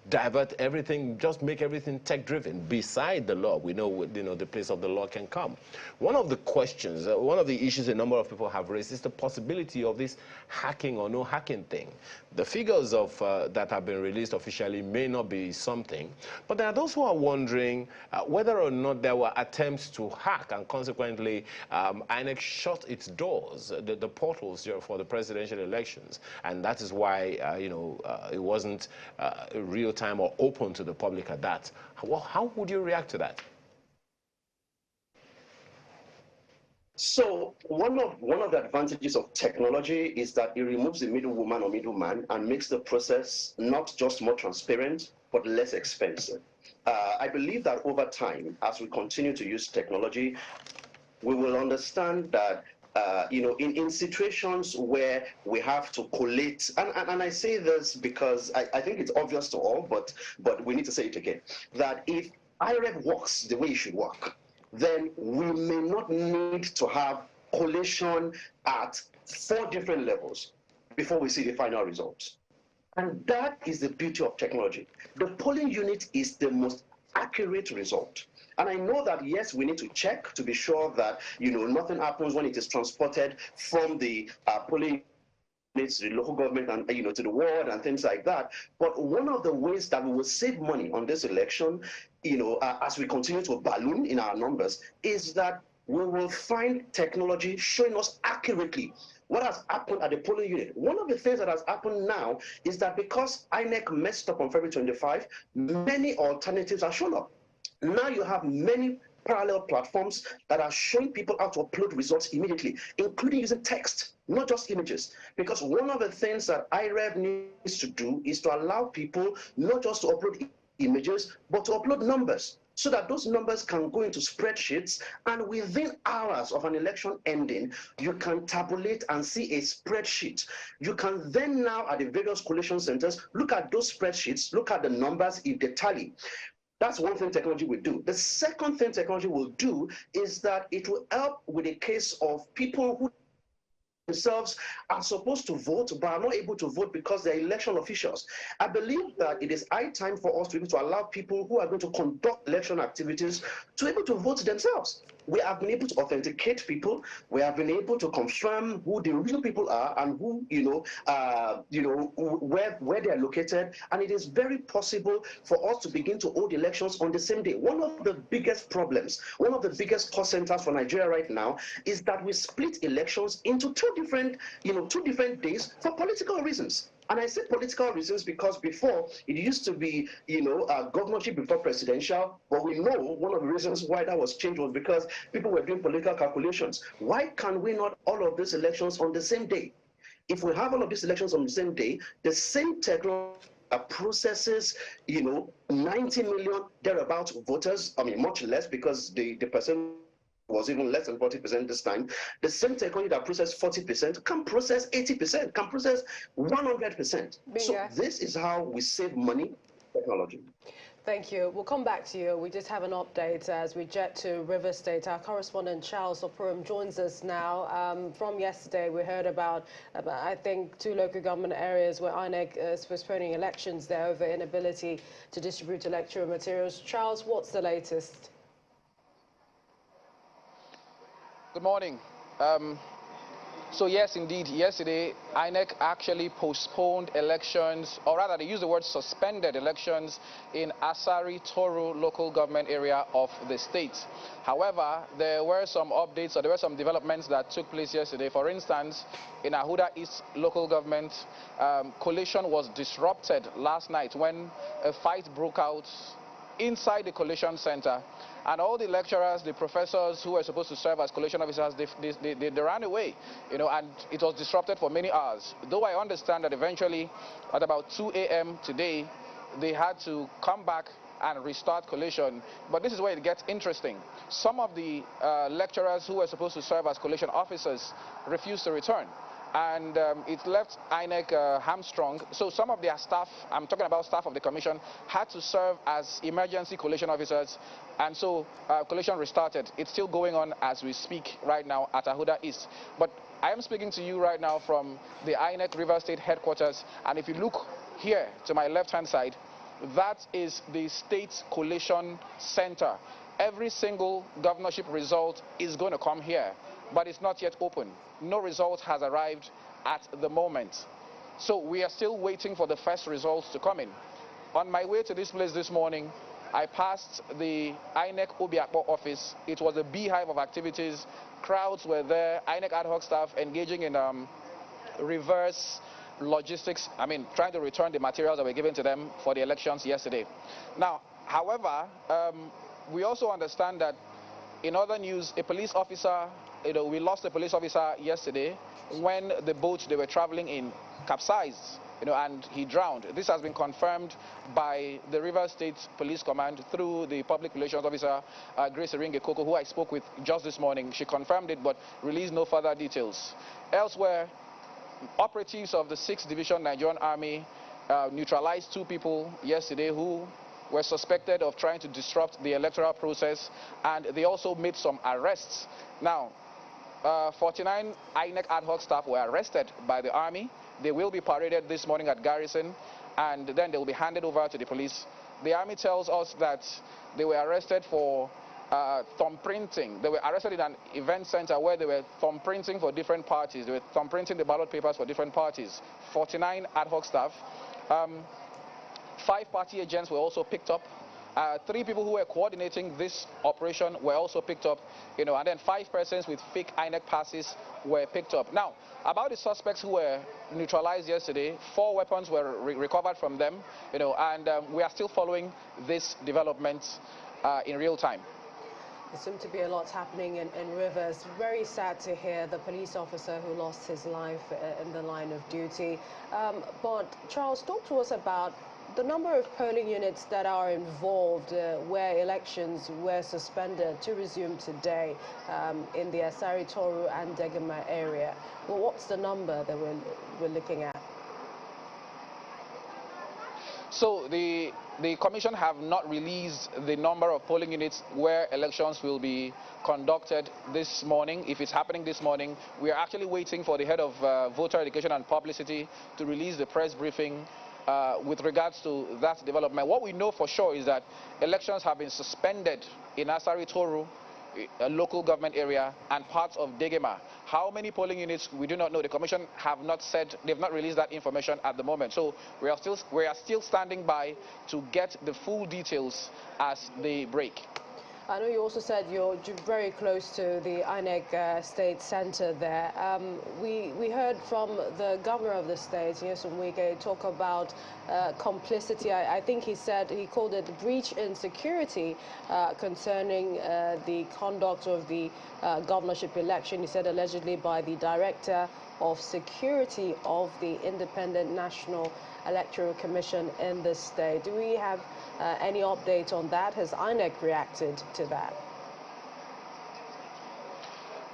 divert everything, just make everything tech-driven beside the law? We know, you know, the place of the law can come. One of the questions, one of the issues a number of people have raised is the possibility of this hacking or no hacking thing. The figures of that have been released officially may not be something, but there are those who are wondering whether or not there were attempts to hack, and consequently INEC shut its doors, the portals for the presidential elections, and that is why you know, it wasn't real time or open to the public at that. How would you react to that? So one of the advantages of technology is that it removes the middlewoman or middleman and makes the process not just more transparent, but less expensive. I believe that over time, as we continue to use technology, we will understand that in situations where we have to collate, and I say this because I think it's obvious to all, but we need to say it again, that if IREV works the way it should work, then we may not need to have collation at 4 different levels before we see the final results. And that is the beauty of technology. The polling unit is the most accurate result. And I know that, yes, we need to check to be sure that, nothing happens when it is transported from the polling units to the local government and, to the ward and things like that. But one of the ways that we will save money on this election, as we continue to balloon in our numbers, is that we will find technology showing us accurately what has happened at the polling unit. One of the things that has happened now is that because INEC messed up on February 25, many alternatives are shown up. Now you have many parallel platforms that are showing people how to upload results immediately, including using text, not just images. Because one of the things that IREV needs to do is to allow people not just to upload images, but to upload numbers, so that those numbers can go into spreadsheets, and within hours of an election ending, you can tabulate and see a spreadsheet. You can then now, at the various collation centers, look at those spreadsheets, look at the numbers if they tally. That's one thing technology will do. The second thing technology will do is that it will help with the case of people who themselves are supposed to vote but are not able to vote because they're election officials. I believe that it is high time for us to be able to allow people who are going to conduct election activities to be able to vote themselves. We have been able to authenticate people. We have been able to confirm who the real people are and who, where they are located. And it is very possible for us to begin to hold elections on the same day. One of the biggest problems, one of the biggest cost centers for Nigeria right now is that we split elections into two different days for political reasons. And I say political reasons because before it used to be, governorship before presidential, but we know one of the reasons why that was changed was because people were doing political calculations. Why can we not all of these elections on the same day? If we have all of these elections on the same day, the same technology processes, 90 million thereabout voters, much less because the percent was even less than 40% this time. The same technology that processes 40% can process 80%, can process 100%. So this is how we save money, technology. Thank you. We'll come back to you. We just have an update as we jet to River State. Our correspondent Charles Opurum joins us now. From yesterday, we heard about, I think, 2 local government areas where INEC is postponing elections there over inability to distribute electoral materials. Charles, what's the latest? Good morning. So yes, indeed, yesterday, INEC actually postponed elections, or rather they used the word suspended elections in Asari Toru local government area of the state. However, there were some updates, or there were some developments that took place yesterday. For instance, in Ahuda East local government, collation was disrupted last night when a fight broke out inside the collation center, and all the lecturers, the professors who were supposed to serve as collation officers, they ran away, and it was disrupted for many hours. Though I understand that eventually at about 2 a.m. today, they had to come back and restart collation. But this is where it gets interesting. Some of the lecturers who were supposed to serve as collation officers refused to return. And it left INEC hamstrung. So some of their staff, I'm talking about staff of the commission, had to serve as emergency collation officers. And so collation restarted. It's still going on as we speak right now at Ahuda East. But I am speaking to you right now from the INEC River State headquarters. And if you look here to my left-hand side, that is the state collation center. Every single governorship result is going to come here, but it's not yet open. No result has arrived at the moment. So we are still waiting for the first results to come in. On my way to this place this morning, I passed the INEC Obiakpo office. It was a beehive of activities. Crowds were there, INEC ad hoc staff engaging in reverse logistics, trying to return the materials that were given to them for the elections yesterday. Now, however, we also understand that in other news, a police officer, we lost a police officer yesterday when the boat they were traveling in capsized, and he drowned. This has been confirmed by the Rivers State Police Command through the public relations officer, Grace Eringe-Koko, who I spoke with just this morning. She confirmed it, but released no further details. Elsewhere, operatives of the 6th Division Nigerian Army neutralized 2 people yesterday who were suspected of trying to disrupt the electoral process, and they also made some arrests. Now, 49 INEC ad hoc staff were arrested by the army. They will be paraded this morning at Garrison, and then they will be handed over to the police. The army tells us that they were arrested for thumbprinting. They were arrested in an event center where they were thumbprinting for different parties. They were thumbprinting the ballot papers for different parties. 49 ad hoc staff. 5 party agents were also picked up. 3 people who were coordinating this operation were also picked up, and then 5 persons with fake INEC passes were picked up. Now, about the suspects who were neutralized yesterday, 4 weapons were recovered from them, and we are still following this development in real time. There seems to be a lot happening in Rivers. Very sad to hear the police officer who lost his life in the line of duty. But Charles, talk to us about the number of polling units that are involved where elections were suspended to resume today in the Asari Toru and Degema area. Well, what's the number that we're looking at? So the Commission have not released the number of polling units where elections will be conducted this morning. If it's happening this morning, we are actually waiting for the head of voter education and publicity to release the press briefing with regards to that development. What we know for sure is that elections have been suspended in Asari Toru, a local government area, and parts of Degema. How many polling units, we do not know. The Commission have not said, they've not released that information at the moment. So we are still standing by to get the full details as they break. I know you also said you're very close to the INEC State Center there. We heard from the governor of the state, Nyesom Wike, talk about complicity. I think he called it breach in security concerning the conduct of the governorship election. He said allegedly by the director of security of the Independent National Electoral Commission in the state. Do we have any update on that? Has INEC reacted to that?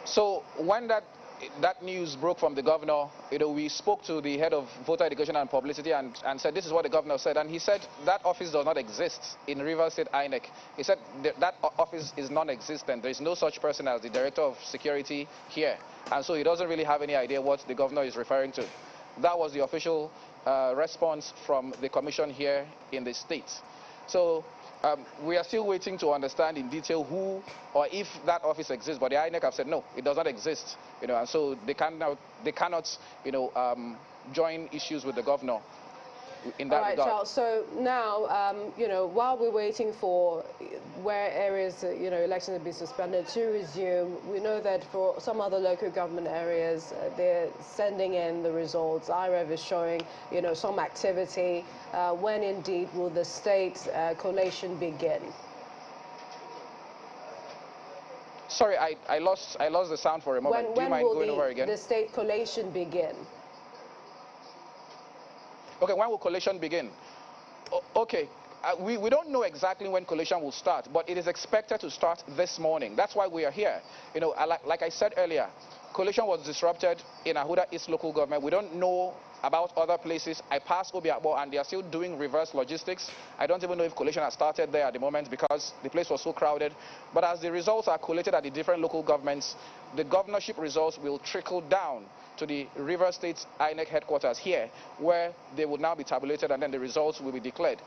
So when that news broke from the governor, we spoke to the head of voter education and publicity and said this is what the governor said, and he said that office does not exist in Rivers State INEC. He said that office is non-existent. There is no such person as the director of security here, and so he doesn't really have any idea what the governor is referring to. That was the official response from the commission here in the state. So we are still waiting to understand in detail who or if that office exists, but the INEC have said no, it does not exist, and so they cannot, join issues with the governor in that regard. Charles, so now, while we're waiting for where areas, elections have been suspended to resume, we know that for some other local government areas, they're sending in the results. IREV is showing, some activity. When indeed will the state collation begin? Sorry, I lost the sound for a moment. Do you mind going over again? When will the state collation begin? Okay, when will collation begin? Okay, we don't know exactly when collation will start, but it is expected to start this morning. That's why we are here. Like I said earlier, collation was disrupted in Ahuda East local government. We don't know about other places. I passed Obiakbo and they are still doing reverse logistics. I don't even know if collation has started there at the moment because the place was so crowded. But as the results are collated at the different local governments, the governorship results will trickle down to the River State INEC headquarters here, where they will now be tabulated and then the results will be declared.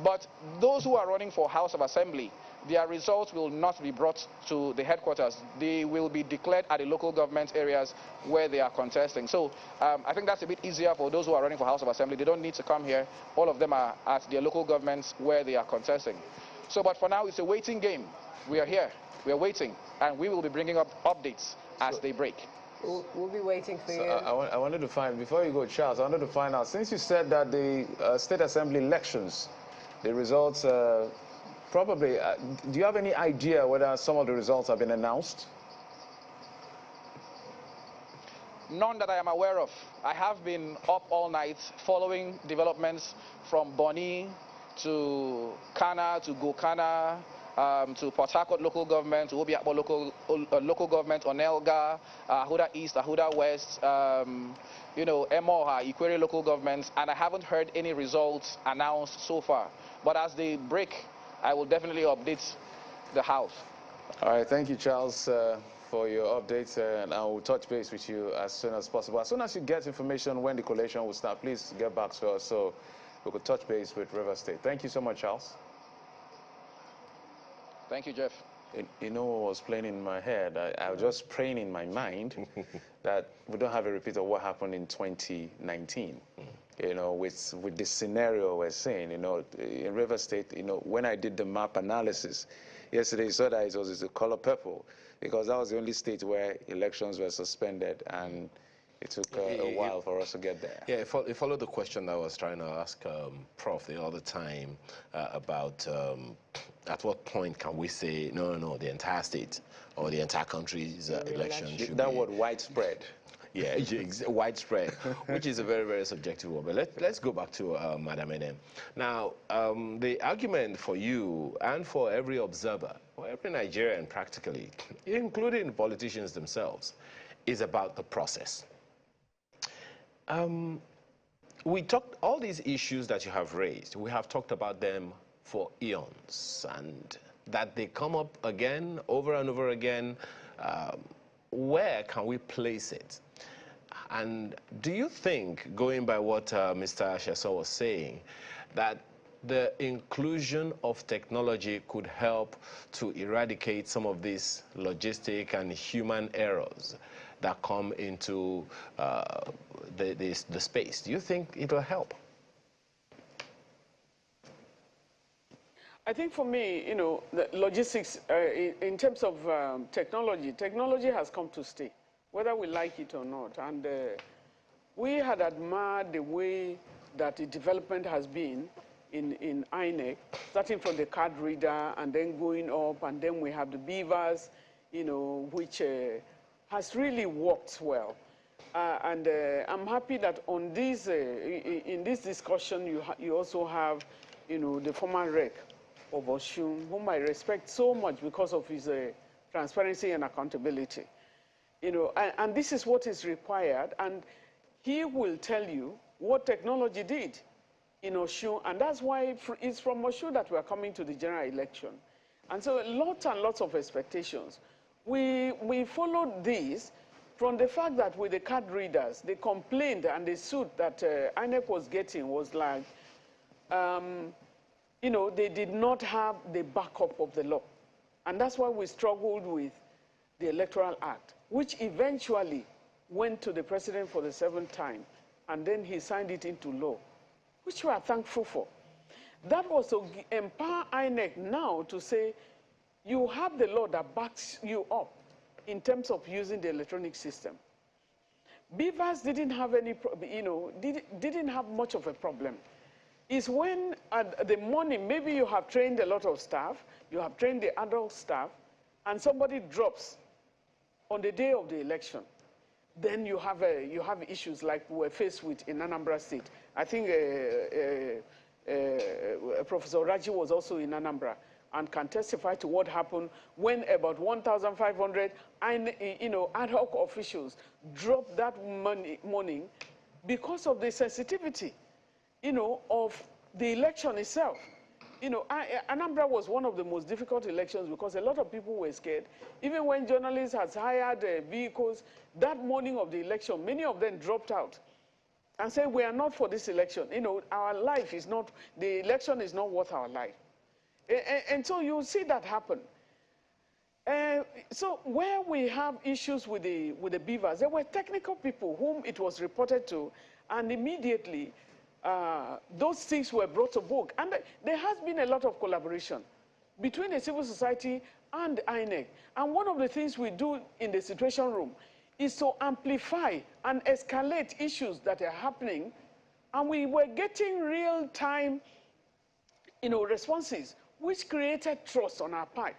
But those who are running for House of Assembly, their results will not be brought to the headquarters. They will be declared at the local government areas where they are contesting. So I think that's a bit easier for those who are running for House of Assembly. They don't need to come here. All of them are at their local governments where they are contesting. So, but for now, it's a waiting game. We are here. We are waiting. And we will be bringing up updates as they break. We'll be waiting for you. I wanted to find, before you go, Charles, I wanted to find out, since you said that the State Assembly elections, the results Probably. Do you have any idea whether some of the results have been announced? None that I am aware of. I have been up all night following developments from Bonny to Kana to Gokana to Port Harcourt local government, to Obiakpo local government, Onelga, Ahuda East, Ahuda West, you know, Emoha, Ikwere local governments, and I haven't heard any results announced so far. But as they break, I will definitely update the House. All right, thank you, Charles, for your updates, and I will touch base with you as soon as possible. As soon as you get information when the collation will start, please get back to us so we could touch base with Rivers State. Thank you so much, Charles. Thank you, Jeff. You know what was playing in my head? I was just praying in my mind that we don't have a repeat of what happened in 2019. You know, with this scenario we're seeing, you know, in Rivers State, you know, when I did the map analysis yesterday, you saw that it was the color purple because that was the only state where elections were suspended, and it took a while for us to get there. Yeah, it followed the question I was trying to ask Prof the other time about at what point can we say, no, the entire state or the entire country's election should that be... word widespread. Yeah, widespread, which is a very, very subjective word. But let's go back to Madam Enem. Now, the argument for you and for every observer, or every Nigerian practically, including politicians themselves, is about the process. We talked all these issues that you have raised. We have talked about them for eons, and that they come up again, over and over again. Where can we place it? And do you think, going by what Mr. Sheso was saying, that the inclusion of technology could help to eradicate some of these logistic and human errors that come into the space? Do you think it will help? I think for me, you know, the logistics, in terms of technology has come to stay, whether we like it or not. And we had admired the way that the development has been in INEC, starting from the card reader and then going up, and then we have the beavers, you know, which has really worked well. And I'm happy that on this, in this discussion, you also have, you know, the former rec of Oshun, whom I respect so much because of his transparency and accountability. You know, and this is what is required, and he will tell you what technology did in Oshun, and that's why it's from Oshun that we are coming to the general election. And so lots and lots of expectations. We followed this from the fact that with the card readers, the complaint and the suit that INEC was getting was like, you know, they did not have the backup of the law. And that's why we struggled with the Electoral Act, which eventually went to the president for the 7th time, and then he signed it into law, which we are thankful for. That was to empower INEC now to say, you have the law that backs you up in terms of using the electronic system. Beavers didn't have any, you know, didn't have much of a problem. Is when at the morning, maybe you have trained a lot of staff, you have trained the adult staff, and somebody drops on the day of the election. Then you have issues like we're faced with in Anambra State. I think Professor Raji was also in Anambra and can testify to what happened when about 1,500 you know, ad hoc officials dropped that morning because of the sensitivity, you know, of the election itself. You know, Anambra was one of the most difficult elections because a lot of people were scared. Even when journalists had hired vehicles, that morning of the election, many of them dropped out and said, we are not for this election. You know, our life is not, the election is not worth our life. And so you see that happen. So where we have issues with the beavers, there were technical people whom it was reported to, and immediately those things were brought to book. And there has been a lot of collaboration between the civil society and INEC. And one of the things we do in the situation room is to amplify and escalate issues that are happening. And we were getting real-time, you know, responses which created trust on our part.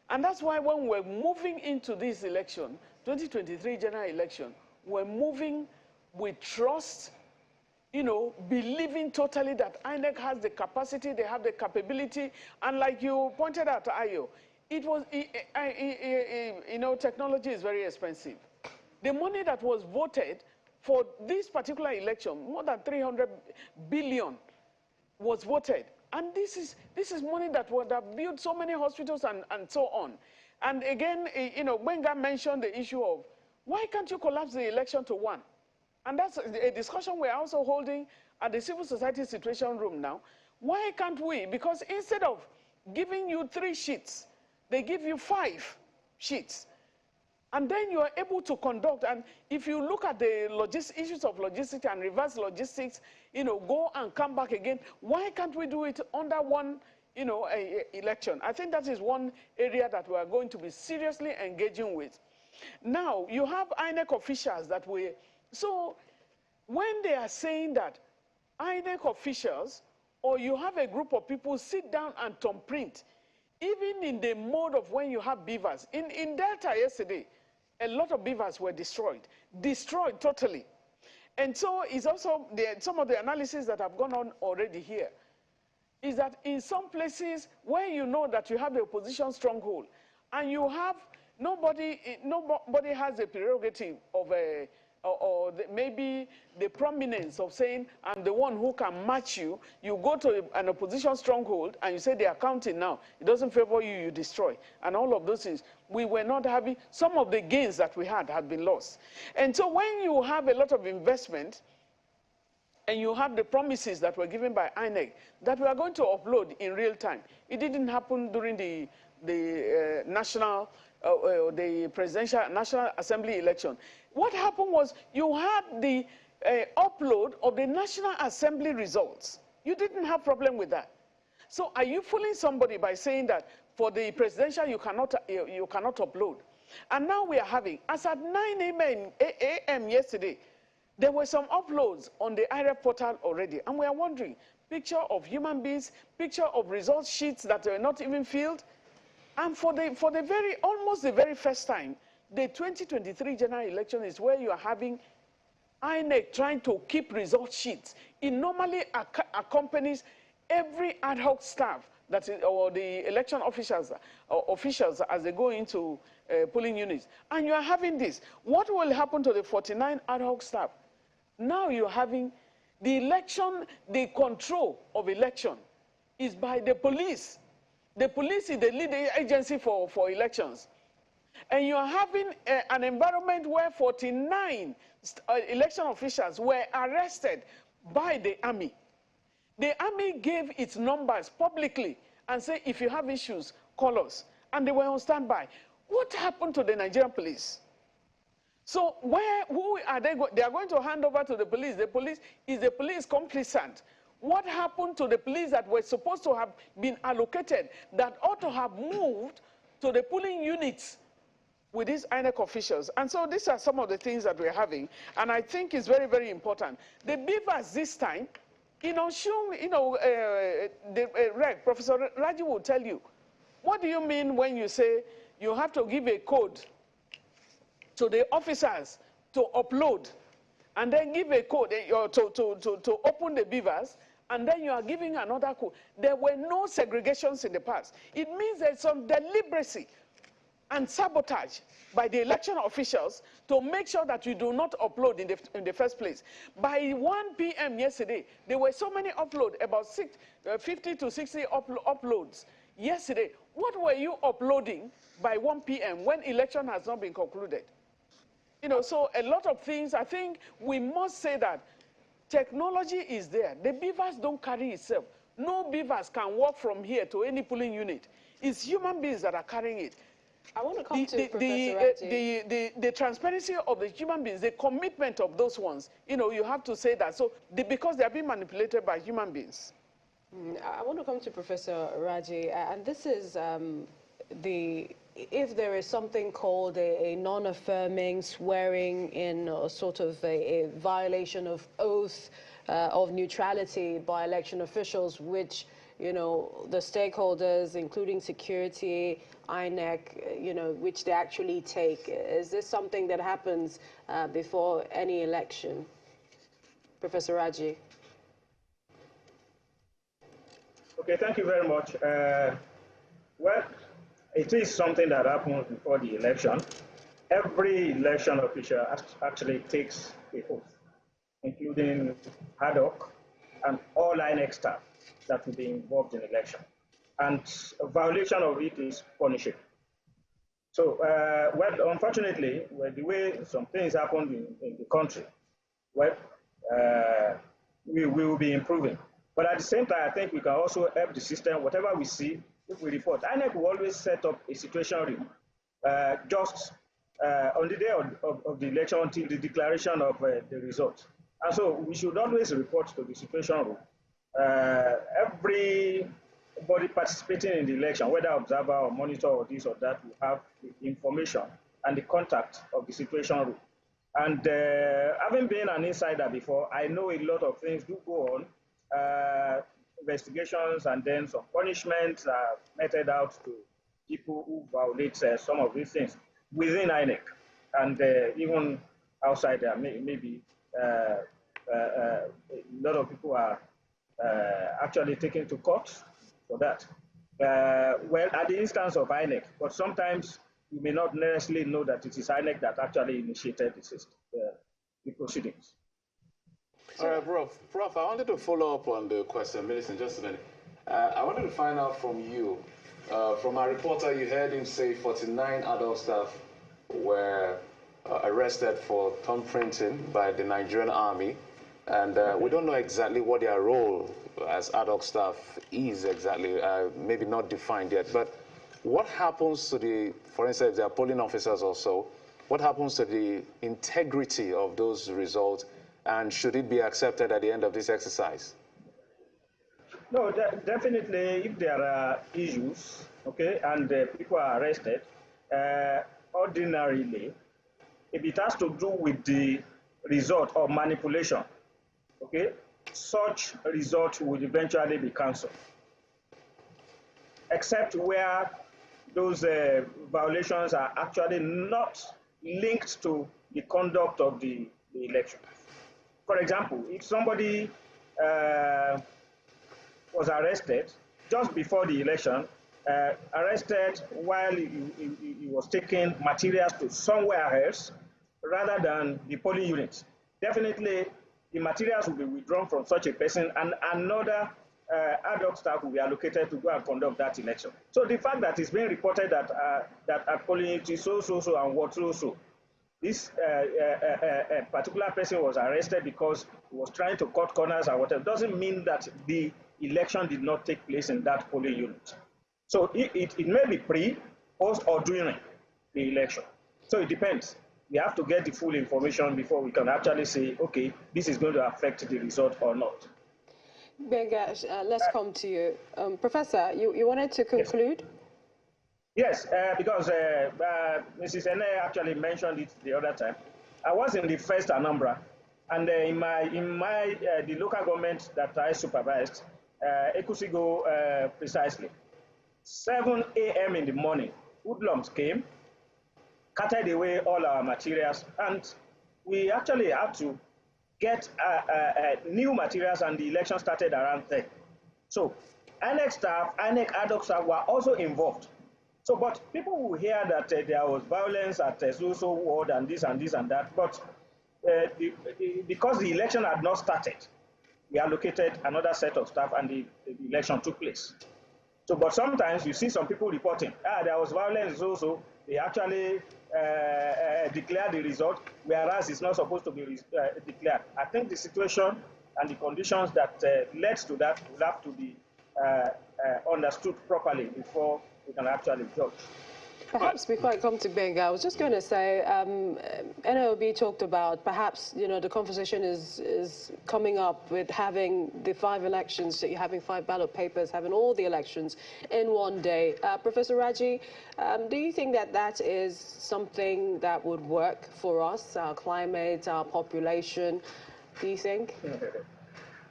And that's why when we're moving into this election, 2023 general election, we're moving with trust, you know, believing totally that INEC has the capacity, they have the capability, and like you pointed out, Ayo, it was, you know, technology is very expensive. The money that was voted for this particular election, more than 300 billion was voted. And this is money that would have built so many hospitals and so on. And again, you know, Benga mentioned the issue of, why can't you collapse the election to one? And that's a discussion we're also holding at the Civil Society Situation Room now. Why can't we? Because instead of giving you 3 sheets, they give you 5 sheets. And then you are able to conduct. And if you look at the issues of logistics and reverse logistics, you know, go and come back again, why can't we do it under one, you know, election? I think that is one area that we are going to be seriously engaging with. Now, you have INEC officials that so when they are saying that INEC officials, or you have a group of people sit down and thumbprint, even in the mode of when you have beavers. In Delta yesterday, a lot of beavers were destroyed totally. And so it's also, some of the analysis that have gone on already here, is that in some places where you know that you have the opposition stronghold, and you have, nobody has a prerogative of maybe the prominence of saying, I'm the one who can match you. You go to an opposition stronghold and you say they are counting now. It doesn't favor you, you destroy. And all of those things. We were not having, some of the gains that we had been lost. And so when you have a lot of investment, and you have the promises that were given by INEC that we are going to upload in real time. It didn't happen during the presidential National Assembly election. What happened was you had the upload of the National Assembly results. You didn't have problem with that. So are you fooling somebody by saying that for the presidential you cannot upload? And now we are having, as at 9 a.m. yesterday, there were some uploads on the IREF portal already, and we are wondering, picture of human beings, picture of result sheets that were not even filled. And for almost the very first time, the 2023 general election is where you are having INEC trying to keep result sheets. It normally accompanies every ad hoc staff or the election officials as they go into polling units. And you are having this. What will happen to the 49 ad hoc staff? Now you're having the election, the control of election is by the police. The police is the leading agency for elections. And you're having an environment where 49 election officials were arrested by the army. The army gave its numbers publicly and said, if you have issues, call us. And they were on standby. What happened to the Nigerian police? So who are they? They are going to hand over to the police. Is the police complicit? What happened to the police that were supposed to have been allocated, that ought to have moved to the polling units with these INEC officials? And so these are some of the things that we're having, and I think it's very, very important. The beavers this time, Professor Raji will tell you, what do you mean when you say you have to give a code to the officers to upload, and then give a code to open the beavers, and then you are giving another code? There were no segregations in the past. It means there's some deliberacy and sabotage by the election officials to make sure that you do not upload in the first place. By 1 p.m. yesterday, there were so many uploads, about 50 to 60 uploads yesterday. What were you uploading by 1 p.m. when election has not been concluded? So a lot of things, I think we must say that technology is there. The beavers don't carry itself. No beavers can walk from here to any polling unit. It's human beings that are carrying it. I want to come to Professor Raji. The transparency of the human beings, the commitment of those ones, you have to say that. So because they are being manipulated by human beings. I want to come to Professor Raji, and this is if there is something called a non-affirming swearing in, or sort of a violation of oath of neutrality by election officials, which you know, the stakeholders, including security, INEC, you know, which they actually take? Is this something that happens before any election? Professor Raji. Okay, thank you very much. Well, it is something that happens before the election. Every election official actually takes a oath, including ad hoc and all INEC staff that will be involved in election. And a violation of it is punishable. So, well, unfortunately, the way some things happened in the country, well, we will be improving. But at the same time, I think we can also help the system. Whatever we see, if we report, INEC will always set up a situation room just on the day of the election until the declaration of the result. And so we should always report to the situation room. Everybody participating in the election, whether observer or monitor or this or that, will have the information and the contact of the situation room. And having been an insider before, I know a lot of things do go on. Investigations and then some punishments are meted out to people who violate some of these things within INEC, and even outside there, maybe a lot of people are actually taken to court for that. Well, at the instance of INEC, but sometimes you may not necessarily know that it is INEC that actually initiated the proceedings. All right, Prof, I wanted to follow up on the question, Millicent, just a minute. I wanted to find out from you, from our reporter, you heard him say 49 adult staff were arrested for thumb printing by the Nigerian army, and we don't know exactly what their role as adult staff is exactly, maybe not defined yet, but what happens to the, for instance, they are polling officers or so, what happens to the integrity of those results, and should it be accepted at the end of this exercise? No, definitely if there are issues, okay, and people are arrested, ordinarily, if it has to do with the result of manipulation, okay, such result would eventually be cancelled. Except where those violations are actually not linked to the conduct of the election. For example, if somebody was arrested just before the election, arrested while he was taking materials to somewhere else rather than the polling unit, definitely the materials will be withdrawn from such a person and another ad hoc staff will be allocated to go and conduct that election. So the fact that it's being reported that that at polling unit is so and what so, this particular person was arrested because he was trying to cut corners or whatever, doesn't mean that the election did not take place in that polling unit. So it may be pre, post, or during the election. So it depends. We have to get the full information before we can actually say, okay, this is going to affect the result or not. Benga, let's come to you. Professor, you wanted to conclude? Yes, because Mrs. Ene actually mentioned it the other time. I was in the first Anambra, and the local government that I supervised, Ekusigo precisely, 7 a.m. in the morning, hoodlums came, carted away all our materials, and we actually had to get new materials, and the election started around 10. So INEC staff, INEC ad hoc staff were also involved. So, but people will hear that there was violence at so ward and this and that, but because the election had not started, we allocated another set of staff and the election took place. So, but sometimes you see some people reporting, there was violence so they actually declare the result, whereas it's not supposed to be declared. I think the situation and the conditions that led to that will have to be understood properly before we can actually judge. Perhaps before I come to Benga, I was just going to say, NLB talked about perhaps, you know, the conversation is coming up with having the 5 elections, having 5 ballot papers, having all the elections in one day. Professor Raji, do you think that that is something that would work for us, our climate, our population? Do you think?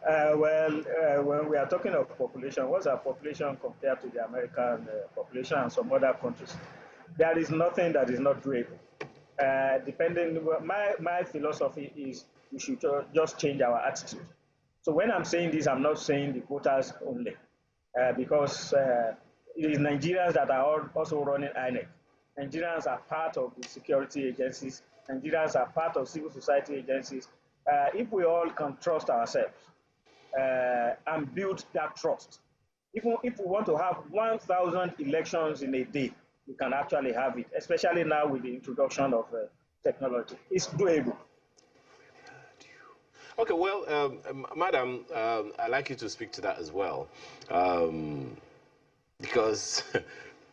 When we are talking of population, what's our population compared to the American population and some other countries? There is nothing that is not doable. My philosophy is we should just change our attitude. So when I'm saying this, I'm not saying the voters only, because it is Nigerians that are also running INEC. Nigerians are part of the security agencies. Nigerians are part of civil society agencies. If we all can trust ourselves and build that trust, even if we want to have 1,000 elections in a day, we can actually have it, especially now with the introduction of technology. It's doable. Okay, well, Madam, I'd like you to speak to that as well, because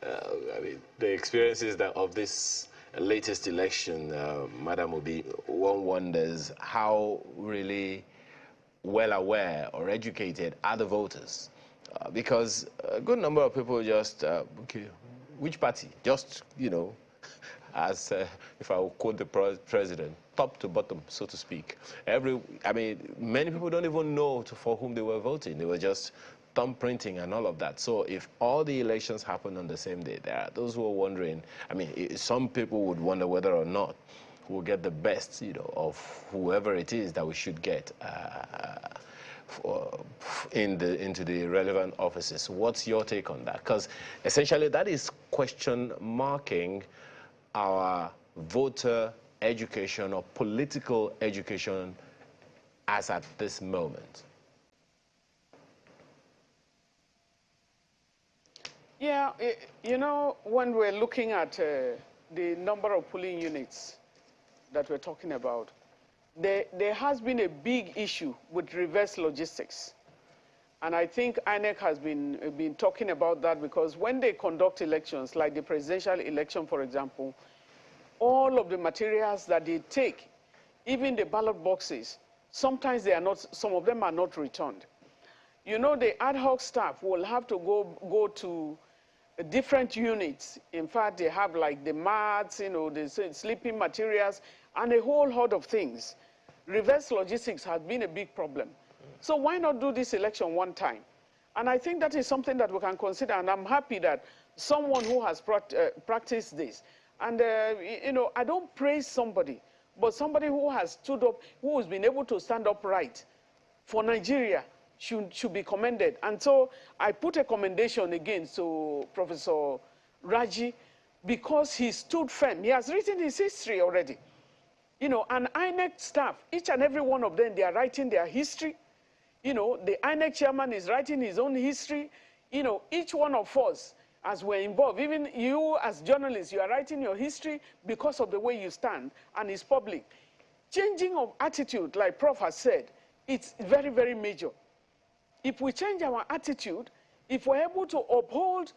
I mean, the experiences of this latest election, Madam Obi, one wonders how really well aware or educated are the voters, because a good number of people just, okay, which party? Just, you know, as if I would quote the president, top to bottom, so to speak. I mean, many people don't even know for whom they were voting. They were just thumbprinting and all of that. So if all the elections happen on the same day, there are those who are wondering, I mean, some people would wonder whether or not we'll get the best, you know, of whoever it is that we should get into the relevant offices. What's your take on that? Because essentially that is question marking our voter education or political education as at this moment. Yeah, you know, when we're looking at the number of polling units that we're talking about, there has been a big issue with reverse logistics. And I think INEC has been talking about that, because when they conduct elections, like the presidential election, for example, all of the materials that they take, even the ballot boxes, sometimes they are not, some of them are not returned. You know, the ad hoc staff will have to go to different units. In fact, they have like the mats, you know, the sleeping materials, and a whole lot of things. Reverse logistics has been a big problem. So why not do this election one time? And I think that is something that we can consider, and I'm happy that someone who has practiced this. And, you know, I don't praise somebody, but somebody who has stood up, who has been able to stand upright for Nigeria should be commended. And so I put a commendation again to Professor Raji, because he stood firm. He has written his history already. You know, and INEC staff, each and every one of them, they are writing their history. You know, the INEC chairman is writing his own history. You know, each one of us, as we're involved, even you as journalists, you are writing your history because of the way you stand, and it's public. Changing of attitude, like Prof has said, it's very, very major. If we change our attitude, if we're able to uphold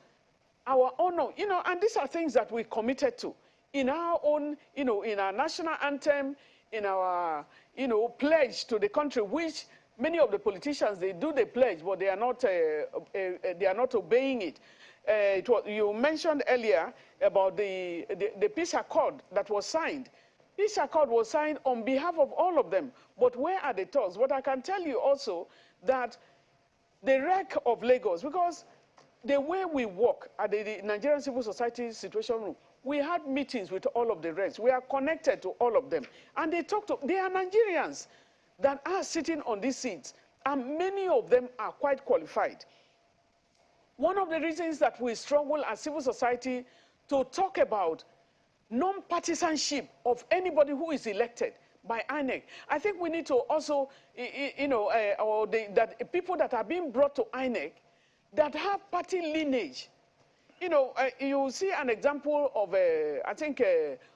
our honor, you know, and these are things that we committed to in our own, you know, in our national anthem, in our, you know, pledge to the country, which many of the politicians, they do the pledge, but they are not obeying it. You mentioned earlier about the peace accord that was signed. Peace accord was signed on behalf of all of them. But where are the talks? But I can tell you also that the wreck of Lagos, because the way we work at the Nigerian Civil Society Situation Room, we had meetings with all of the rest. We are connected to all of them. And they are Nigerians that are sitting on these seats, and many of them are quite qualified. One of the reasons that we struggle as civil society to talk about non-partisanship of anybody who is elected by INEC, I think we need to also, you know, that people that are being brought to INEC that have party lineage. You know, you see an example of, I think,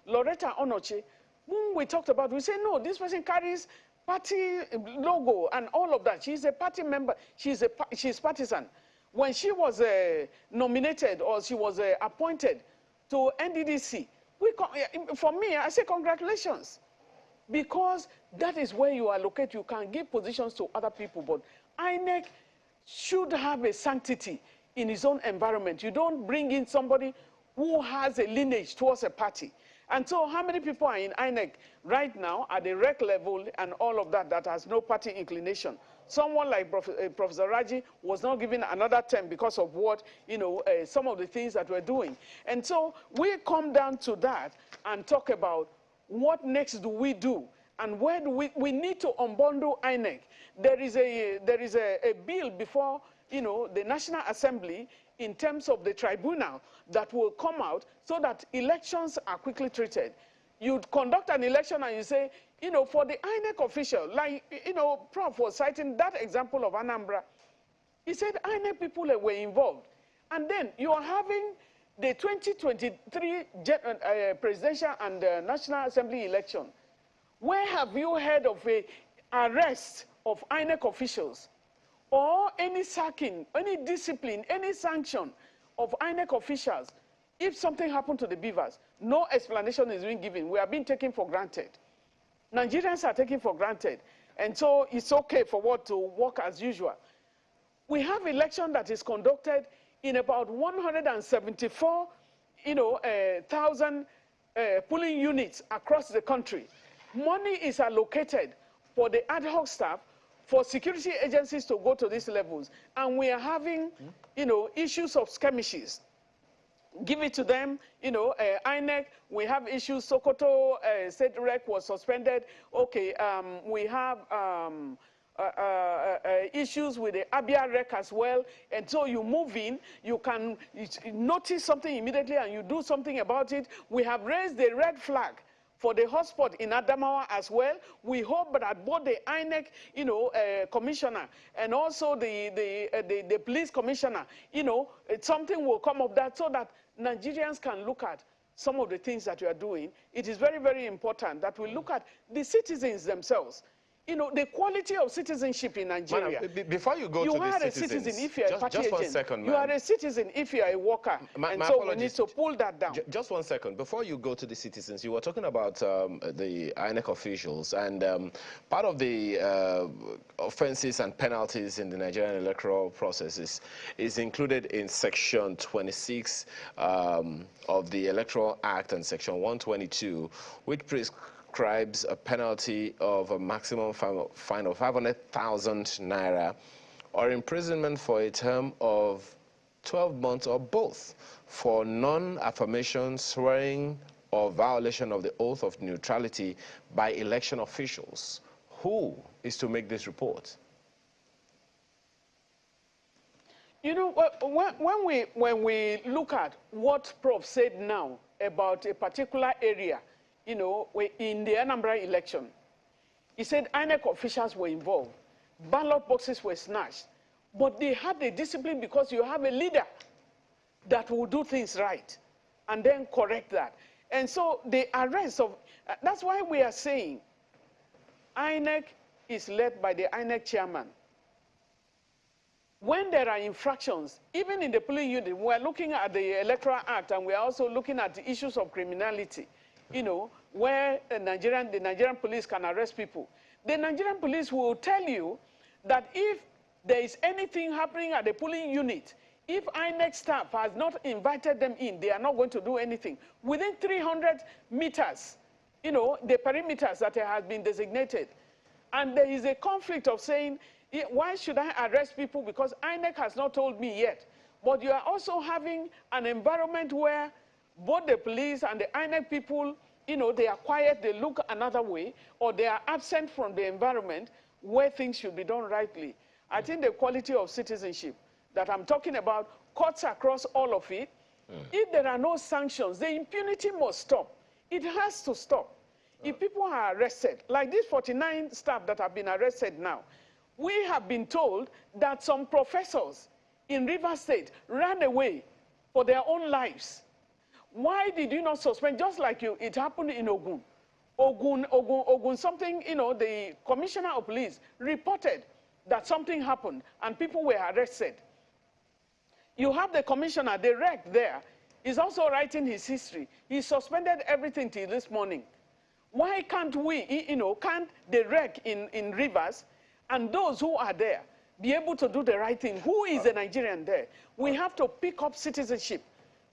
Loretta Onoche, whom we talked about. We say, no, this person carries party logo and all of that. She's a party member. She's partisan. When she was nominated, or she was appointed to NDDC, for me, I say congratulations. Because that is where you allocate. You can give positions to other people. But INEC should have a sanctity in his own environment. You don't bring in somebody who has a lineage towards a party. And so how many people are in INEC right now at the rec level and all of that that has no party inclination? someone like Professor Raji was not given another term because of what, some of the things that we're doing. And so we come down to that and talk about what next do we do, and where do we need to unbundle INEC. There is a bill before, the National Assembly in terms of the tribunal that will come out so that elections are quickly treated. You conduct an election and you say, for the INEC official, like, Prof was citing that example of Anambra. He said INEC people were involved. And then you are having the 2023 presidential and National Assembly election. Where have you heard of an arrest of INEC officials or any sacking, any discipline, any sanction of INEC officials? If something happened to the beavers, no explanation is being given. We are being taken for granted. Nigerians are taken for granted. And so it's okay for what to work as usual. We have election that is conducted in about 174,000 polling units across the country. Money is allocated for the ad hoc staff, for security agencies to go to these levels. And we are having, issues of skirmishes. Give it to them, INEC, we have issues. Sokoto State Rec was suspended. Okay, we have issues with the Abia Rec as well. And so you move in, you can notice something immediately and you do something about it. We have raised the red flag for the hotspot in Adamawa as well. We hope that both the INEC, commissioner and also the police commissioner, something will come of that so that Nigerians can look at some of the things that we are doing. It is very, very important that we look at the citizens themselves. The quality of citizenship in Nigeria. Madam, before you go to the citizens, you are a citizen if you are a party agent. 1 second, you are a citizen if you are a worker. And so we need to pull that down. Just 1 second. Before you go to the citizens, you were talking about the INEC officials, and part of the offenses and penalties in the Nigerian electoral process is included in Section 26 of the Electoral Act and Section 122, which prescribes a penalty of a maximum fine of 500,000 naira or imprisonment for a term of 12 months or both for non-affirmation, swearing, or violation of the oath of neutrality by election officials. Who is to make this report? When we look at what Prof said now about a particular area, in the Anambra election, he said INEC officials were involved. Ballot boxes were snatched. But they had the discipline because you have a leader that will do things right and then correct that. And so the arrest of, that's why we are saying INEC is led by the INEC chairman. When there are infractions, even in the polling unit, we're looking at the Electoral Act and we're also looking at the issues of criminality. Where the Nigerian police can arrest people. The Nigerian police will tell you that if there is anything happening at the polling unit, if INEC staff has not invited them in, they are not going to do anything. Within 300 meters, the perimeters that have been designated. And there is a conflict of saying, why should I arrest people? Because INEC has not told me yet. But you are also having an environment where both the police and the INEC people, they are quiet, they look another way, or they are absent from the environment where things should be done rightly. I think the quality of citizenship that I'm talking about cuts across all of it. If there are no sanctions, the impunity must stop. It has to stop. If people are arrested, like these 49 staff that have been arrested now, we have been told that some professors in Rivers State ran away for their own lives. Why did you not suspend, just like it happened in Ogun? Ogun, something, the commissioner of police reported that something happened and people were arrested. You have the commissioner, the rec there, is also writing his history. He suspended everything till this morning. Why can't we, can't the rec in Rivers and those who are there be able to do the right thing? Who is a Nigerian there? We have to pick up citizenship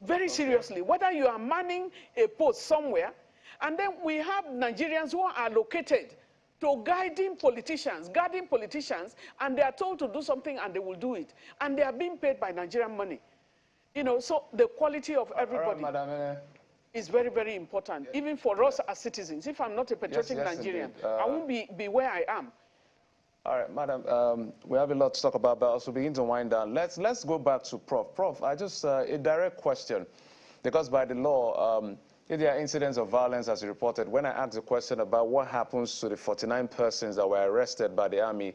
very seriously, whether you are manning a post somewhere, and then we have Nigerians who are allocated to guiding politicians, and they are told to do something and they will do it. And they are being paid by Nigerian money. You know, so the quality of everybody is very, very important, even for us as citizens. If I'm not a patriotic Nigerian, I won't be where I am. All right, madam, we have a lot to talk about, but also begin to wind down. Let's go back to Prof. Prof, I just, a direct question, because by the law, if there are incidents of violence as reported, when I asked the question about what happens to the 49 persons that were arrested by the army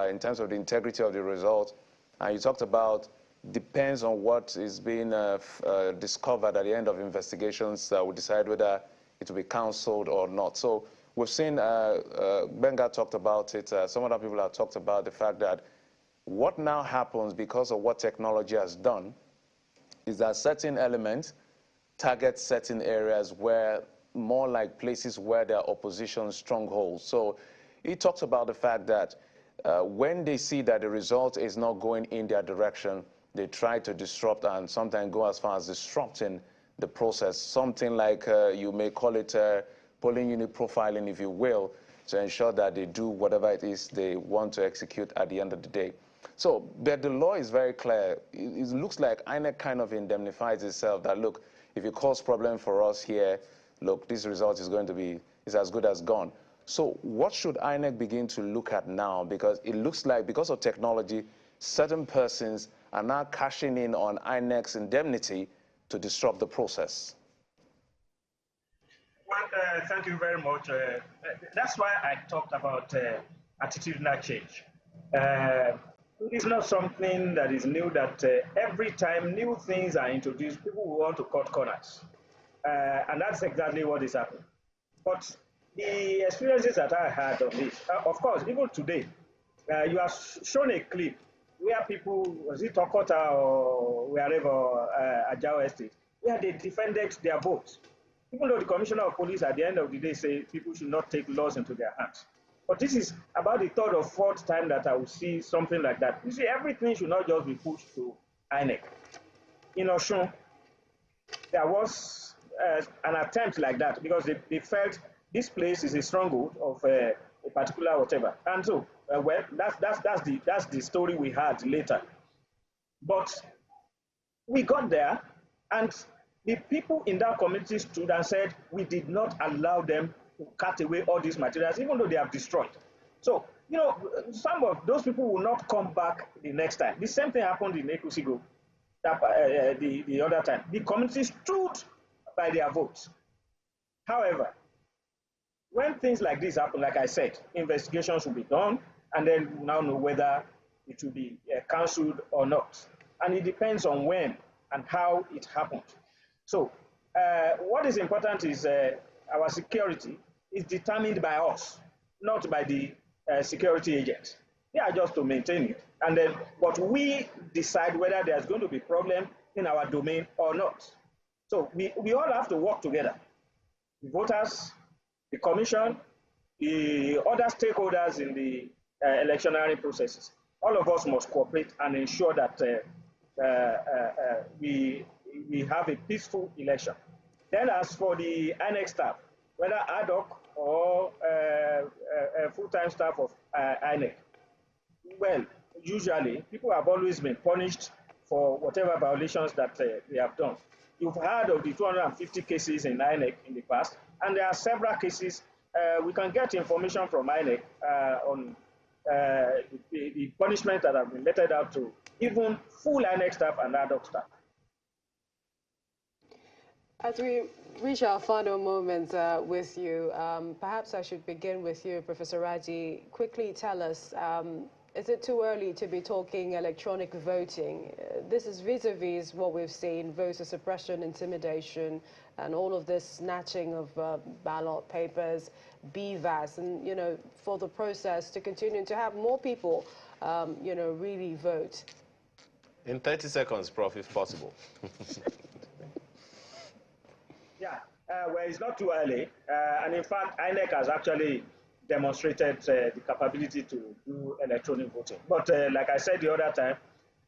in terms of the integrity of the result, and you talked about depends on what is being discovered at the end of investigations that will decide whether it will be counseled or not. So we've seen, Benga talked about it, some other people have talked about the fact that what now happens because of what technology has done is that certain elements target certain areas where more like places where there are opposition strongholds. So he talks about the fact that when they see that the result is not going in their direction, they try to disrupt and sometimes go as far as disrupting the process. Something like, you may call it polling unit profiling, if you will, to ensure that they do whatever it is they want to execute at the end of the day. So, but the law is very clear. It looks like INEC kind of indemnifies itself that, look, if you cause problem for us here, look, this result is going to be, is as good as gone. So what should INEC begin to look at now? Because it looks like because of technology, certain persons are now cashing in on INEC's indemnity to disrupt the process. Well, thank you very much. That's why I talked about attitudinal change. It's not something that is new, that every time new things are introduced, people will want to cut corners. And that's exactly what is happening. But the experiences that I had on this, of course, even today, you have shown a clip where people, was it Okota or wherever, Ajao Estate, where they defended their votes. Even though the Commissioner of Police at the end of the day say people should not take laws into their hands. But this is about the third or fourth time that I will see something like that. You see, everything should not just be pushed to INEC. In Osun, there was an attempt like that because they felt this place is a stronghold of a particular whatever. And so, well, that's the story we had later. But we got there, and the people in that community stood and said, we did not allow them to cut away all these materials, even though they have destroyed. So, you know, some of those people will not come back the next time. The same thing happened in Ekusigo the other time. The community stood by their votes. However, when things like this happen, like I said, investigations will be done, and then we'll now know whether it will be cancelled or not. And it depends on when and how it happened. So what is important is our security is determined by us, not by the security agents. They are just to maintain it. And then, but we decide whether there's going to be problem in our domain or not. So we all have to work together. The voters, the commission, the other stakeholders in the electionary processes. All of us must cooperate and ensure that we have a peaceful election. Then as for the INEC staff, whether ad hoc or full-time staff of INEC, well, usually people have always been punished for whatever violations that they have done. You've heard of the 250 cases in INEC in the past, and there are several cases. We can get information from INEC on the punishment that have been meted out to even full INEC staff and ad hoc staff. As we reach our final moments with you, perhaps I should begin with you, Professor Raji. Quickly tell us, is it too early to be talking electronic voting? This is vis-a-vis what we've seen, voter suppression, intimidation, and all of this snatching of ballot papers, BVAS, and, you know, for the process to continue to have more people, you know, really vote. In 30 seconds, Prof, if possible. Yeah, well, it's not too early. And in fact, INEC has actually demonstrated the capability to do electronic voting. But like I said the other time,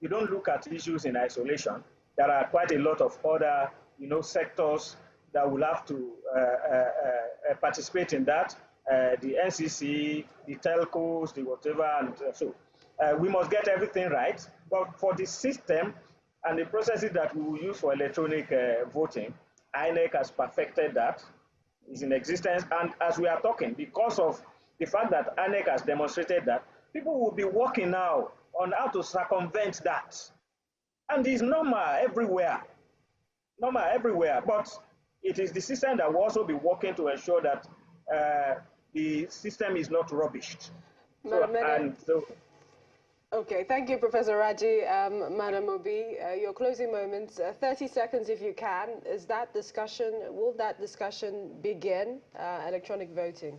you don't look at issues in isolation. There are quite a lot of other, you know, sectors that will have to participate in that. the NCC, the telcos, the whatever, and so we must get everything right. But for the system and the processes that we will use for electronic voting, INEC has perfected that, is in existence, and as we are talking, because of the fact that INEC has demonstrated that, people will be working now on how to circumvent that. And it's normal everywhere, but it is the system that will also be working to ensure that the system is not rubbished. Okay, thank you, Professor Raji. Madam Obi, your closing moments, 30 seconds if you can. Is that discussion, will that discussion begin, electronic voting?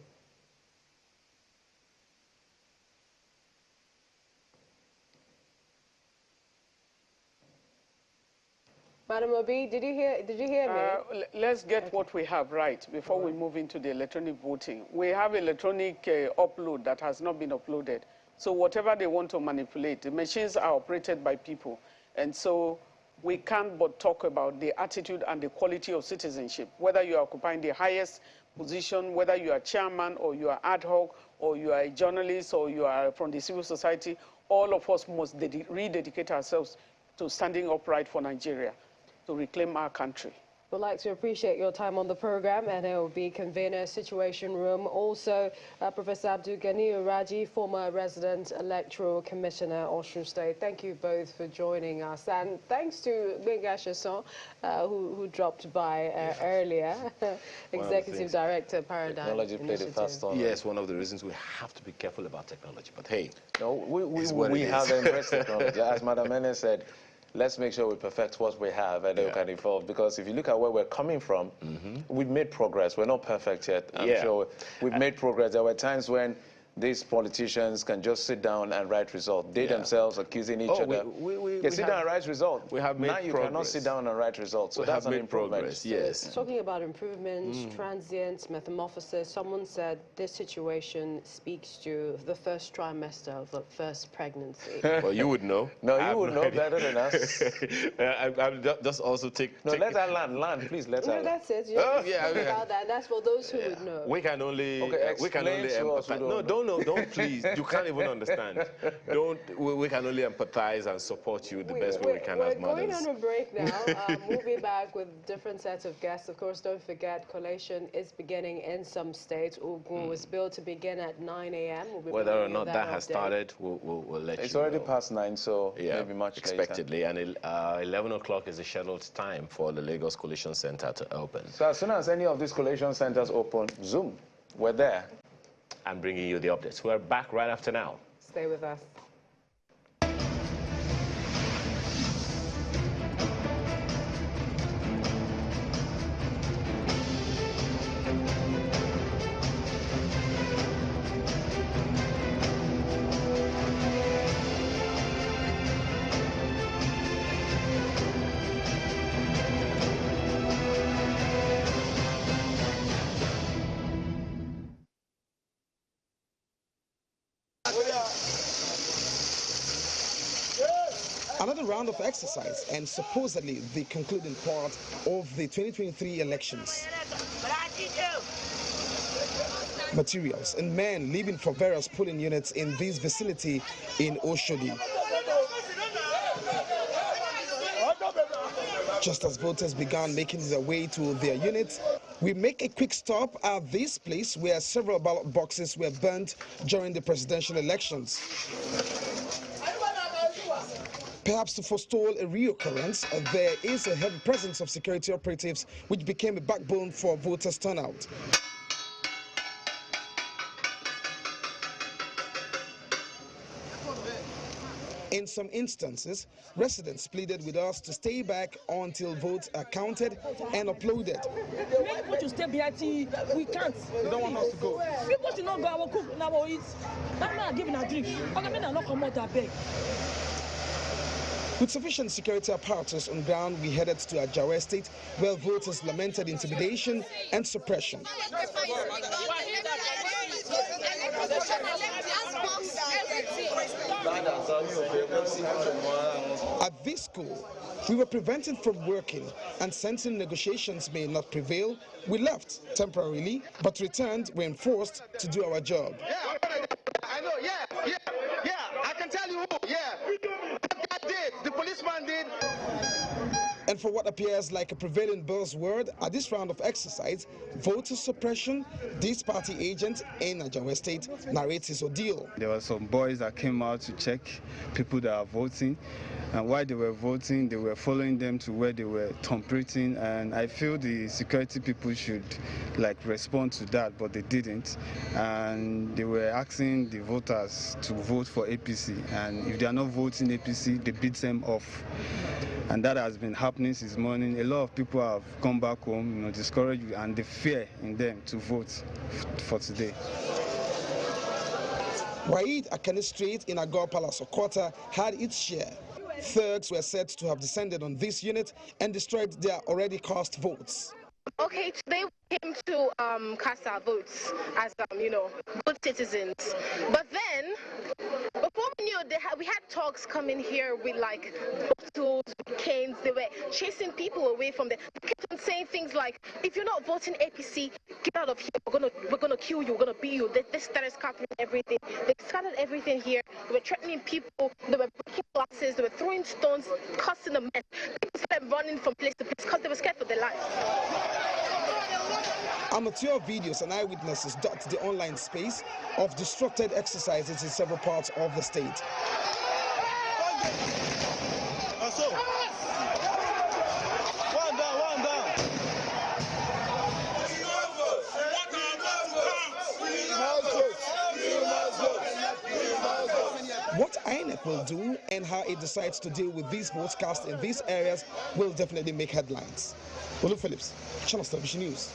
Madam Obi, did you hear me? Let's get what we have right before we move into the electronic voting. We have electronic upload that has not been uploaded. So whatever they want to manipulate, the machines are operated by people. And so we can't but talk about the attitude and the quality of citizenship, whether you are occupying the highest position, whether you are chairman or you are ad hoc or you are a journalist or you are from the civil society, all of us must rededicate ourselves to standing upright for Nigeria, to reclaim our country. We'd like to appreciate your time on the program, and it will be convener Situation Room. Also, Professor Abdul Ghani Raji, former resident electoral commissioner, Osun State. Thank you both for joining us, and thanks to Benga Chesson, who dropped by earlier, Executive Director, Paradigm Technology played the first on. Yes, one of the reasons we have to be careful about technology. But hey, no, we have embraced technology, as Madam Mene said. Let's make sure we perfect what we have and then we can evolve. Because if you look at where we're coming from, we've made progress. We're not perfect yet. I'm sure we've made progress. There were times when these politicians can just sit down and write results. They themselves accusing each other. They sit down and write results. We have made now you cannot sit down and write results. So that's an improvement. Yes. Talking about improvements, transients, metamorphosis, someone said this situation speaks to the first trimester of the first pregnancy. Well, you would know. No, you would know better than us. I'm just also take... No, let her land, please, let her land. No, that's it. About that. That's for those who would know. We can only... we can only empathize. No, don't please. You can't even understand. We can only empathize and support you the best way we can as mothers. We're going on a break now. We'll be back with different sets of guests. Of course, don't forget, collation is beginning in some states. Ogun was billed to begin at 9 a.m. Whether or not that has started, we'll let you know. It's already past 9, so maybe much expectedly. later. And 11 o'clock is the scheduled time for the Lagos Collation Center to open. So as soon as any of these collation centers open, Zoom, we're there. And bringing you the updates. We're back right after now. Stay with us. Another round of exercise and supposedly the concluding part of the 2023 elections. Materials and men leaving for various polling units in this vicinity in Oshodi. Just as voters began making their way to their units, we make a quick stop at this place where several ballot boxes were burnt during the presidential elections. Perhaps to forestall a reoccurrence, there is a heavy presence of security operatives which became a backbone for voters' turnout. In some instances, residents pleaded with us to stay back until votes are counted and uploaded. We want to stay behind, we can't. You don't want us to go? We want to not go, I will cook, I will eat. I'm not giving a drink. I'm not come out, I beg. With sufficient security apparatus on ground, we headed to Ajawa Estate, where voters lamented intimidation and suppression. At this school, we were prevented from working, and sensing negotiations may not prevail, we left temporarily, but returned when forced to do our job. Yeah, I know, yeah, I can tell you who, yeah. That did, the policeman did. And for what appears like a prevailing buzzword at this round of exercise, voter suppression, this party agent in Nigeria State narrates his ordeal. There were some boys that came out to check people that are voting, and while they were voting, they were following them to where they were tampering, and I feel the security people should respond to that, but they didn't, and they were asking the voters to vote for APC, and if they are not voting APC, they beat them off. And that has been happening since morning. A lot of people have come back home, discouraged, and the fear in them to vote for today. Waid Akane Street in Agor Palace Okota had its share. Thugs were said to have descended on this unit and destroyed their already cast votes. Okay, today we came to cast our votes as, good citizens. But then, before we knew, we had talks coming here with bottles, canes. They were chasing people away from there. They kept on saying things like, if you're not voting APC, get out of here. We're gonna kill you. We're gonna beat you. They started scattering everything. They scattered everything here. They were threatening people. They were breaking glasses. They were throwing stones, cussing the men. People started running from place to place because they were scared for their lives. Amateur videos and eyewitnesses dot the online space of disrupted exercises in several parts of the state. What INEC will do and how it decides to deal with these votes cast in these areas will definitely make headlines. Olu Phillips, Channels Television News.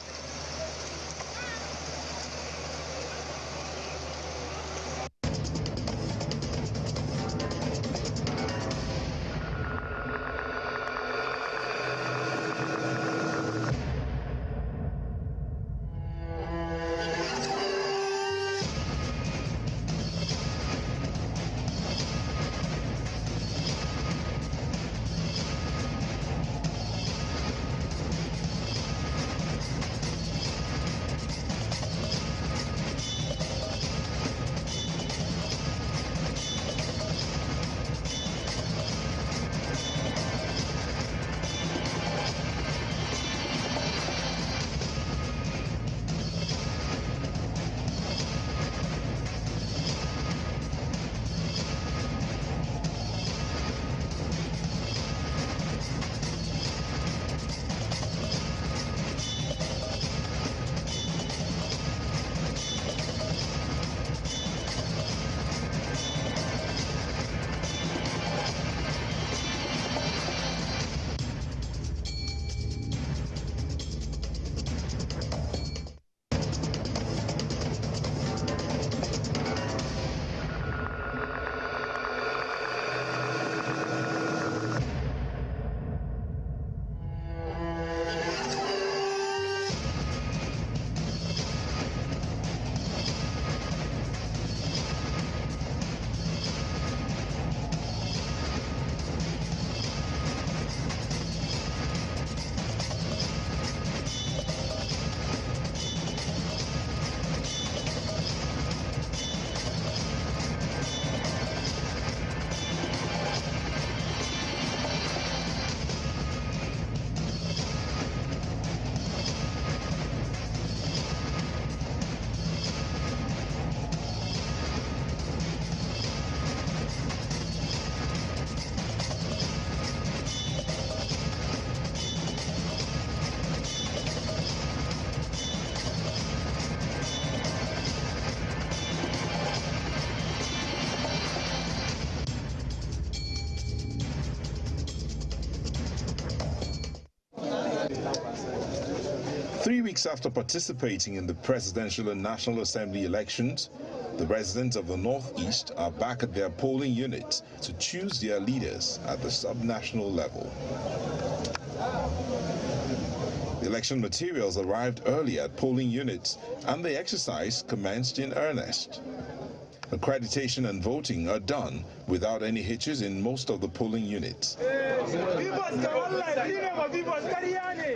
weeks after participating in the presidential and National Assembly elections, the residents of the Northeast are back at their polling units to choose their leaders at the subnational level. The Election materials arrived early at polling units and the exercise commenced in earnest. Accreditation and voting are done without any hitches in most of the polling units.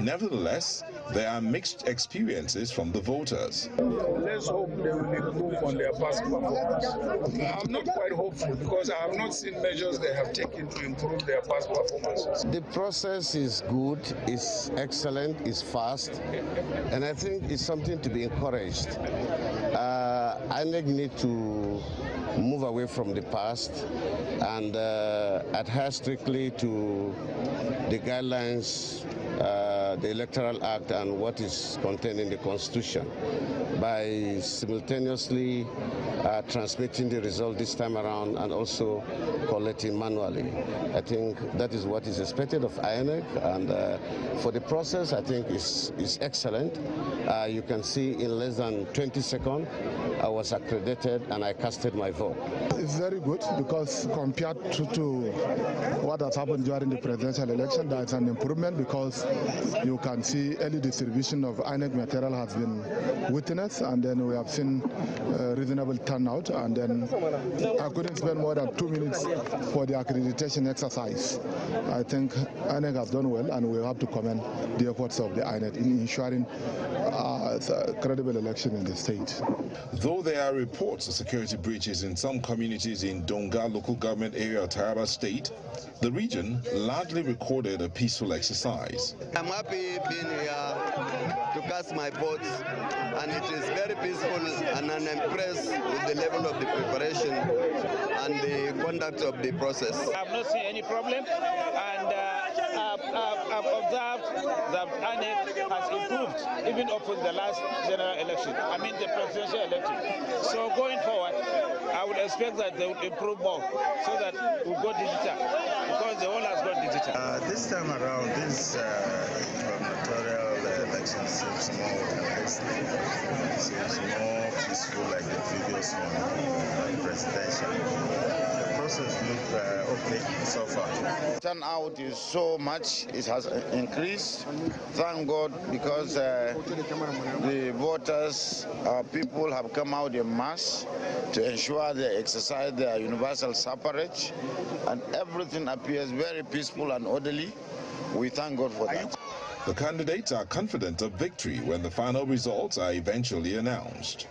Nevertheless, there are mixed experiences from the voters. Let's hope they will improve on their past performance. I'm not quite hopeful because I have not seen measures they have taken to improve their past performances. The process is good, is excellent, is fast, and I think it's something to be encouraged. INEC need to move away from the past and adhere strictly to the guidelines, the Electoral Act and what is contained in the Constitution by simultaneously transmitting the result this time around and also collecting manually. I think that is what is expected of INEC, and for the process I think is excellent. You can see in less than 20 seconds I was accredited and I casted my vote. It's very good because compared to what has happened during the presidential election, there is an improvement because you can see early distribution of INEC material has been witnessed, and then we have seen reasonable turnout, and then I couldn't spend more than 2 minutes for the accreditation exercise. I think INEC has done well, and we have to commend the efforts of the INEC in ensuring a credible election in the state. Though there are reports of security breaches in some communities in Donga local government area of Taraba State, the region largely recorded a peaceful exercise. I'm happy being here to cast my votes, and it is very peaceful, and I'm impressed with the level of the preparation and the conduct of the process. I've not seen any problem, and I've observed that INEC has improved even up to the last general election, the presidential election. So going forward, I would expect that they will improve more so that we'll go digital, because the world has gone digital. This time around, this gubernatorial election seems more realistic. It seems more peaceful like the previous one, presidential. The process looks okay so far. Turnout is so much, it has increased. Thank God, because the voters, people have come out en masse to ensure they exercise their universal suffrage, and everything appears very peaceful and orderly. We thank God for that. The candidates are confident of victory when the final results are eventually announced.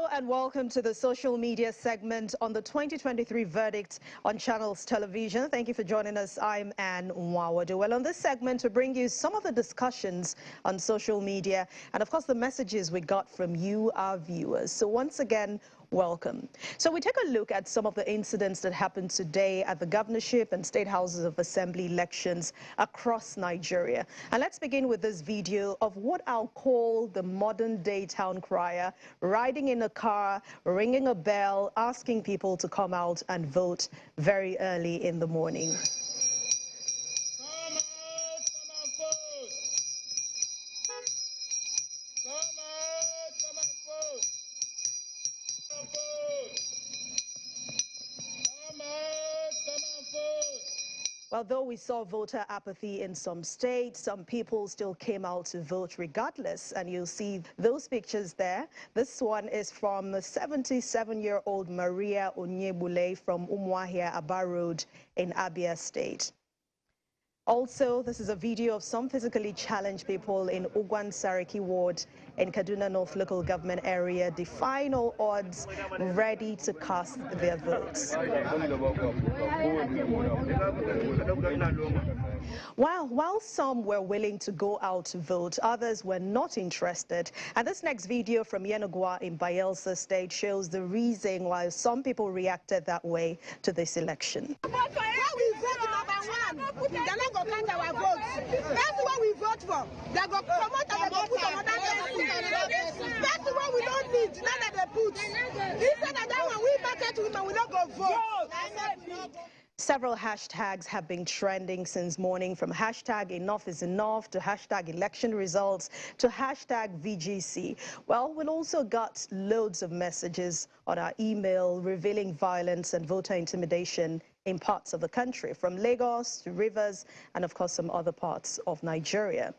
And welcome to the social media segment on the 2023 verdict on Channels Television. Thank you for joining us. I'm Anne Nwawadu. Well, on this segment, we bring you some of the discussions on social media and, of course, the messages we got from you, our viewers. So once again, welcome. So we take a look at some of the incidents that happened today at the governorship and state houses of assembly elections across Nigeria. And let's begin with this video of what I'll call the modern day town crier, riding in a car, ringing a bell, asking people to come out and vote very early in the morning. Well, though we saw voter apathy in some states, some people still came out to vote regardless. And you'll see those pictures there. This one is from 77-year-old Maria Onyebule from Umuahia, Aba Road in Abia State. Also, this is a video of some physically challenged people in Ogun Saraki Ward in Kaduna North local government area, defying all odds, ready to cast their votes. While some were willing to go out to vote, others were not interested. And this next video from Yenogwa in Bayelsa State shows the reason why some people reacted that way to this election. When we vote number one, they're not going to count our votes. That's what we vote for. They're going to promote and they're going to put another person. That's the one we don't need, none that they put. Instead of that one, we market women, we don't go vote. Several hashtags have been trending since morning, from hashtag enough is enough to hashtag election results to hashtag VGC. Well, we also got loads of messages on our email revealing violence and voter intimidation in parts of the country, from Lagos to Rivers and, of course, some other parts of Nigeria.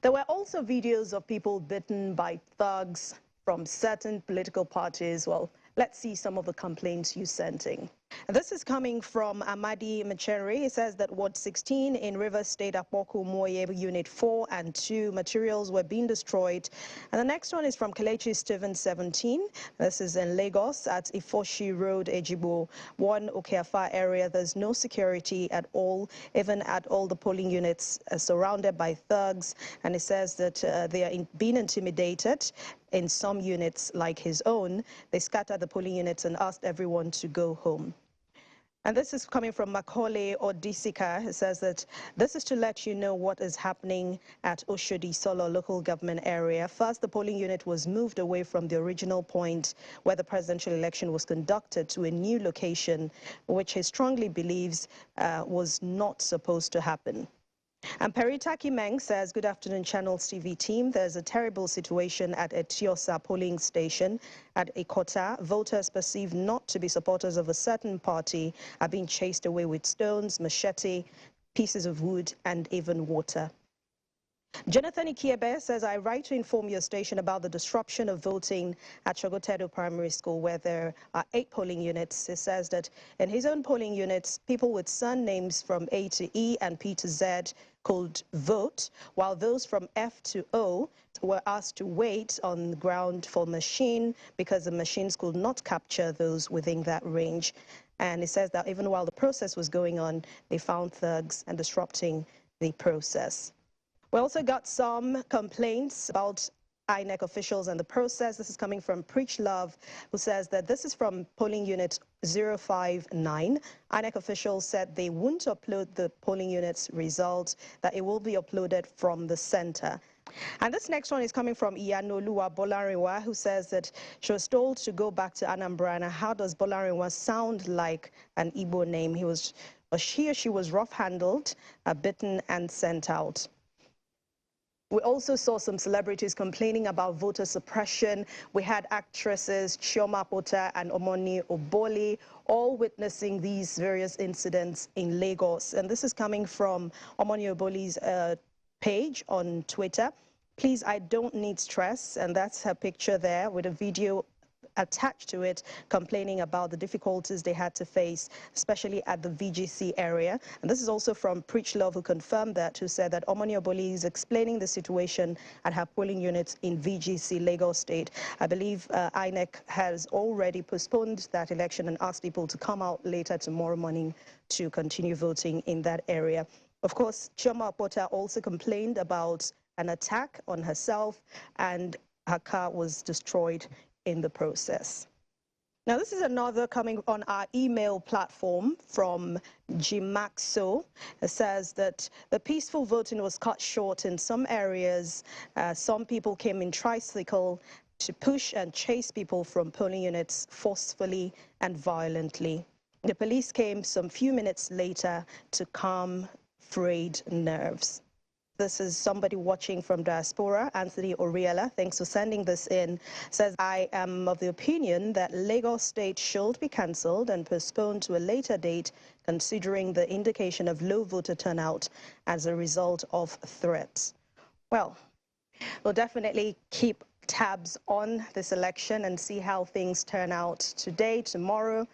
There were also videos of people bitten by thugs from certain political parties. Well, let's see some of the complaints you sent in. This is coming from Amadi Macheri. He says that Ward 16 in Rivers State, Apoku Moye, Unit 4 and 2 materials were being destroyed. And the next one is from Kelechi Stephen 17. This is in Lagos at Ifoshi Road, Ejibo, 1 Okeafa area. There's no security at all, even at all the polling units surrounded by thugs. And he says that they are being intimidated. In some units, like his own, they scattered the polling units and asked everyone to go home. And this is coming from Macaulay Odisika. It says that this is to let you know what is happening at Oshodi Solo local government area. First, the polling unit was moved away from the original point where the presidential election was conducted to a new location, which he strongly believes was not supposed to happen. And Peritaki Meng says, good afternoon, Channels TV team. There's a terrible situation at Etiosa polling station at Ikota. Voters perceived not to be supporters of a certain party are being chased away with stones, machete, pieces of wood, and even water. Jonathan Ikiebe says, I write to inform your station about the disruption of voting at Chogotedo Primary School, where there are 8 polling units. He says that in his own polling units, people with surnames from A to E and P to Z could vote, while those from F to O were asked to wait on the ground for machine because the machines could not capture those within that range. And he says that even while the process was going on, they found thugs and disrupting the process. We also got some complaints about INEC officials and the process. This is coming from Preach Love, who says that this is from polling unit 059. INEC officials said they won't upload the polling unit's results, that it will be uploaded from the center. And this next one is coming from Iyanoluwa Bolarinwa, who says that she was told to go back to Anambra. And how does Bolarinwa sound like an Igbo name? He or she was rough-handled, bitten, and sent out. We also saw some celebrities complaining about voter suppression. We had actresses Chioma Pota and Omoni Oboli all witnessing these various incidents in Lagos. And this is coming from Omoni Oboli's page on Twitter. Please, I don't need stress. And that's her picture there with a video attached to it, complaining about the difficulties they had to face, especially at the VGC area. And this is also from Preach Love, who confirmed that, who said that Omoni Oboli is explaining the situation at her polling units in VGC, Lagos State. I believe INEC has already postponed that election and asked people to come out later tomorrow morning to continue voting in that area. Of course, Chioma Pota also complained about an attack on herself, and her car was destroyed in the process. Now, this is another coming on our email platform from Jimaxo. It says that the peaceful voting was cut short in some areas. Some people came in tricycle to push and chase people from polling units forcefully and violently. The police came some few minutes later to calm frayed nerves. This is somebody watching from diaspora, Anthony Oriela. Thanks for sending this in. Says, I am of the opinion that Lagos State should be cancelled and postponed to a later date, considering the indication of low voter turnout as a result of threats. Well, we'll definitely keep tabs on this election and see how things turn out today, tomorrow,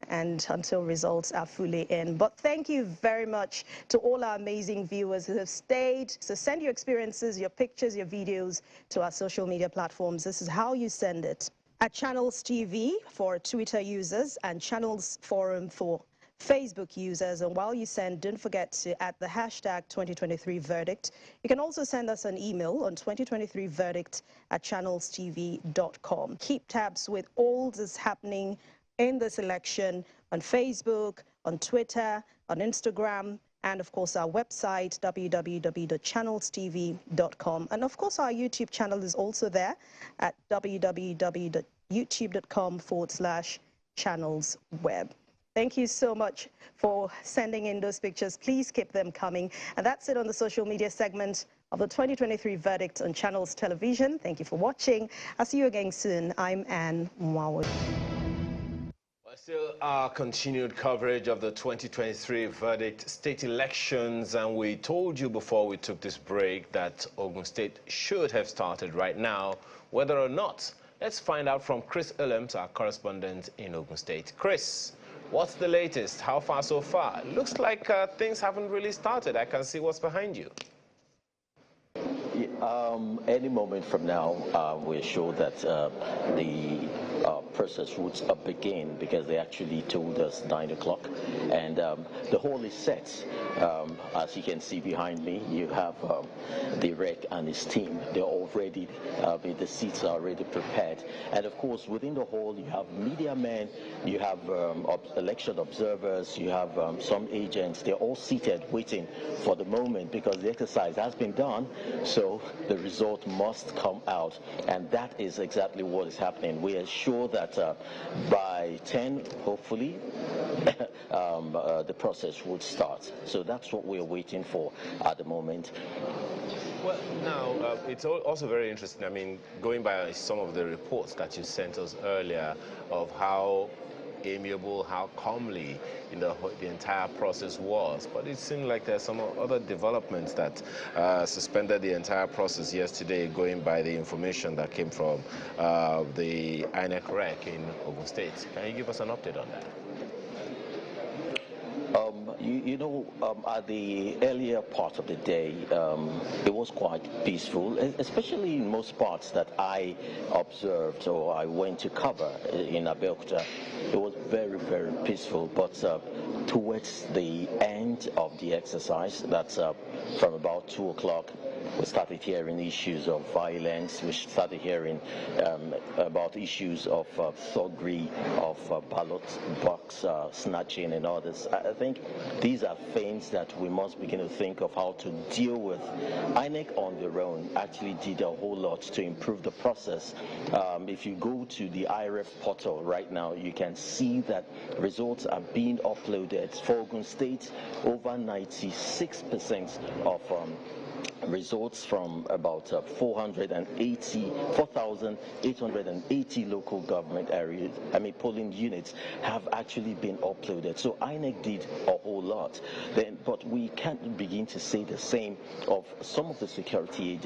and until results are fully in. But thank you very much to all our amazing viewers who have stayed. So send your experiences, your pictures, your videos to our social media platforms. This is how you send it. At Channels TV for Twitter users and Channels Forum for Facebook users. And while you send, don't forget to add the hashtag 2023verdict. You can also send us an email on 2023verdict@channelstv.com. Keep tabs with all that's happening in this election on Facebook, on Twitter, on Instagram, and of course our website, www.channelstv.com. And of course our YouTube channel is also there at www.youtube.com/channelsweb. Thank you so much for sending in those pictures. Please keep them coming. And that's it on the social media segment of the 2023 verdict on Channels Television. Thank you for watching. I'll see you again soon. I'm Anne Mwawod. Still our continued coverage of the 2023 verdict state elections, and we told you before we took this break that Ogun State should have started right now. Whether or not, let's find out from Chris Illems, our correspondent in Ogun State. Chris, what's the latest? How far so far? Looks like things haven't really started. I can see what's behind you. Any moment from now, we're sure that the process would begin, because they actually told us 9 o'clock, and the hall is set. As you can see behind me, you have the rec and his team. They're already, the seats are already prepared, and of course within the hall you have media men, you have election observers, you have some agents. They're all seated waiting for the moment, because the exercise has been done, so the result must come out, and that is exactly what is happening. We are sure that by 10, hopefully, the process would start. So that's what we're waiting for at the moment. Well, now, it's also very interesting. I mean, going by some of the reports that you sent us earlier of how amiable, how calmly the entire process was, but it seemed like there's some other developments that suspended the entire process yesterday, going by the information that came from the INEC rec in Ogun State. Can you give us an update on that? At the earlier part of the day, it was quite peaceful, especially in most parts that I observed or I went to cover in Abeokuta. It was very, very peaceful, but towards the end of the exercise, that's from about 2 o'clock, we started hearing issues of violence. We started hearing about issues of thuggery, of ballot box snatching and others. I think these are things that we must begin to think of how to deal with. INEC on their own actually did a whole lot to improve the process. If you go to the IRF portal right now, you can see that results are being uploaded. For Ogun State, over 96% of results from about 4,880 local government areas, polling units have actually been uploaded. So INEC did a whole lot. But we can't begin to say the same of some of the security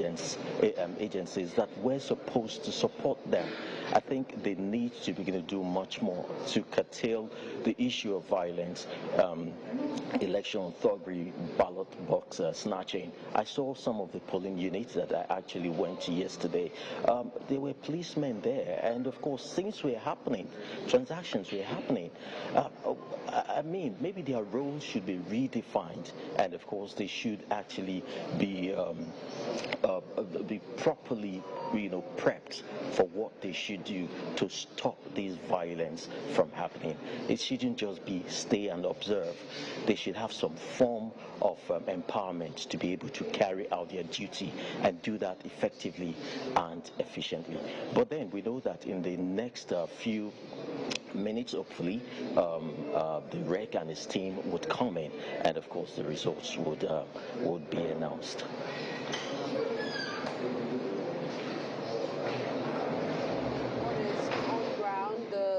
agencies that we're supposed to support them. I think they need to begin to do much more to curtail the issue of violence, election thuggery, ballot box snatching. I saw some of the polling units that I actually went to yesterday. There were policemen there, and of course things were happening, transactions were happening. Maybe their roles should be redefined, and of course they should actually be properly prepped for what they should do to stop this violence from happening. It shouldn't just be stay and observe. They should have some form of empowerment to be able to carry out their duty and do that effectively and efficiently. But then we know that in the next few minutes, hopefully, the rec and his team would come in, and of course the results would be announced.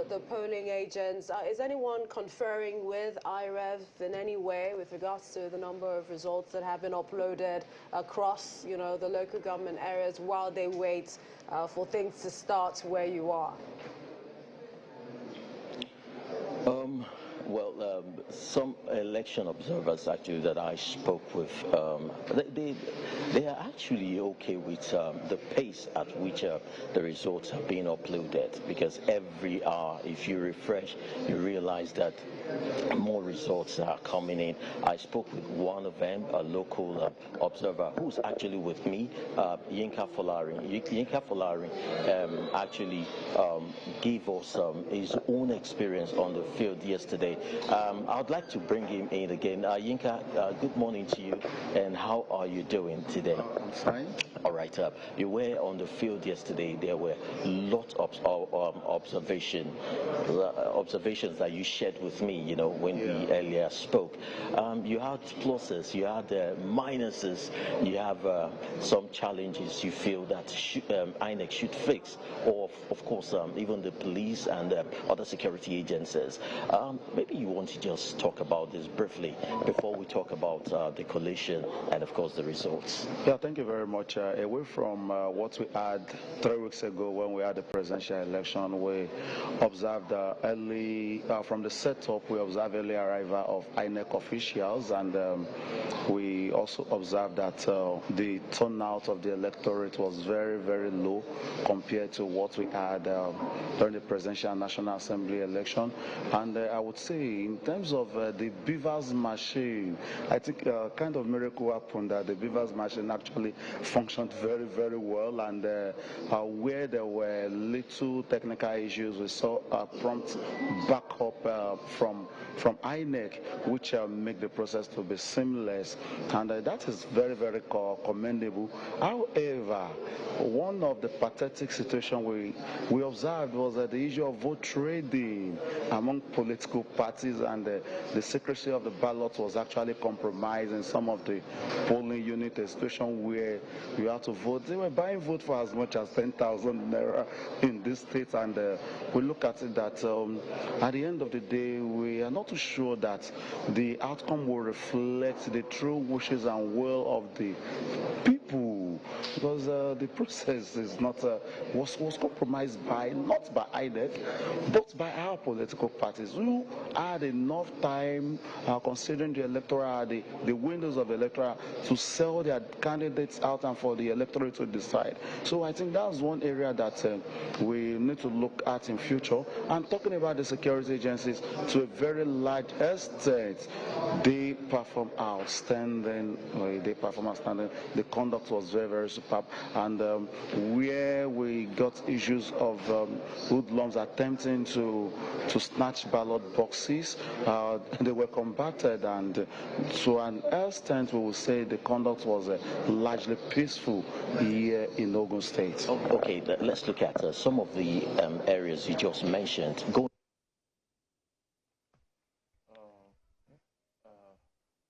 The polling agents, is anyone conferring with IREV in any way with regards to the number of results that have been uploaded across, the local government areas while they wait for things to start where you are? some election observers actually that I spoke with, they are actually okay with the pace at which the results are being uploaded, because every hour, if you refresh, you realize that more results are coming in. I spoke with one of them, a local observer who's actually with me, Yinka Folari. Yinka Folari actually gave us his own experience on the field yesterday. I'd like to bring him in again. Yinka, good morning to you, and how are you doing today? I'm fine. All right. You were on the field yesterday. There were lots of observations that you shared with me, you know, when we earlier spoke. You had pluses, you had minuses, you have some challenges you feel that INEC should fix, or of course even the police and other security agencies. Maybe you want to just talk about this briefly before we talk about the collation and of course the results. Yeah, thank you very much. Away from what we had 3 weeks ago when we had the presidential election, we observed early, from the setup, we observed early arrival of INEC officials, and we also observed that the turnout of the electorate was very, very low compared to what we had during the presidential and National Assembly election. And I would say in terms of the beavers machine, I think kind of miracle happened that the beavers machine actually functioned very, very well, and where there were little technical issues, we saw a prompt backup from INEC, which make the process to be seamless, and that is very, very commendable. However, one of the pathetic situations we observed was the issue of vote trading among political parties, and the secrecy of the ballot was actually compromised in some of the polling units, a situation where you had to vote. They were buying vote for as much as 10,000 naira in this state, and we look at it that at the end of the day, we are not too sure that the outcome will reflect the true wishes and will of the people, because the process is not was compromised not by INEC, but by our political parties who had enough time, considering the electoral, the windows of the electoral, to sell their candidates out and for the electorate to decide. So I think that's one area that we need to look at in future. And talking about the security agencies, to a very large extent, they perform outstanding. The conduct was very, very superb. And where we got issues of hoodlums attempting to snatch ballot boxes, they were combated, and to an extent we will say the conduct was largely peaceful here in Ogun State. Okay, let's look at some of the areas you just mentioned.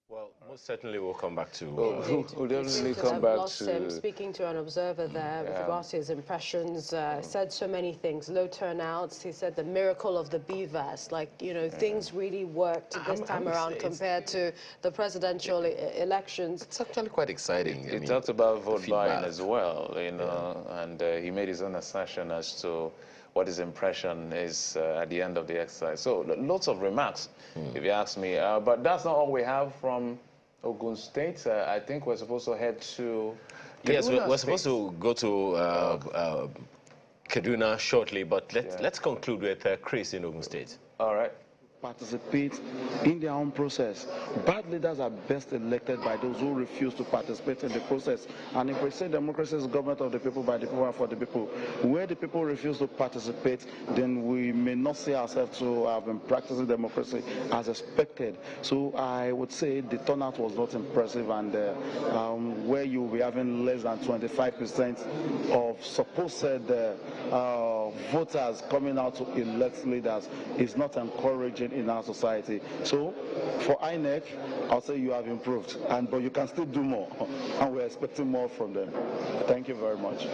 Well, most certainly we'll come back to... We'll definitely come back to... Speaking to an observer there with regards to his impressions, said so many things. Low turnouts, he said the miracle of the beavers, like, you know, things really worked this time around compared to the presidential elections. It's actually quite exciting. He talked about vote buying as well, you know, and he made his own assertion as to what his impression is at the end of the exercise. So lots of remarks, if you ask me. But that's not all we have from Ogun State. I think we're supposed to head to Kaduna. Yes, we're supposed to go to Kaduna shortly, but let's conclude with Chris in Ogun State. All right. Participate in their own process. Bad leaders are best elected by those who refuse to participate in the process. And if we say democracy is government of the people, by the people, and for the people, where the people refuse to participate, then we may not see ourselves to have been practicing democracy as expected. So I would say the turnout was not impressive, and where you will be having less than 25% of supposed voters coming out to elect leaders is not encouraging in our society. So for INEC, I'll say you have improved, but you can still do more, and we're expecting more from them. Thank you very much.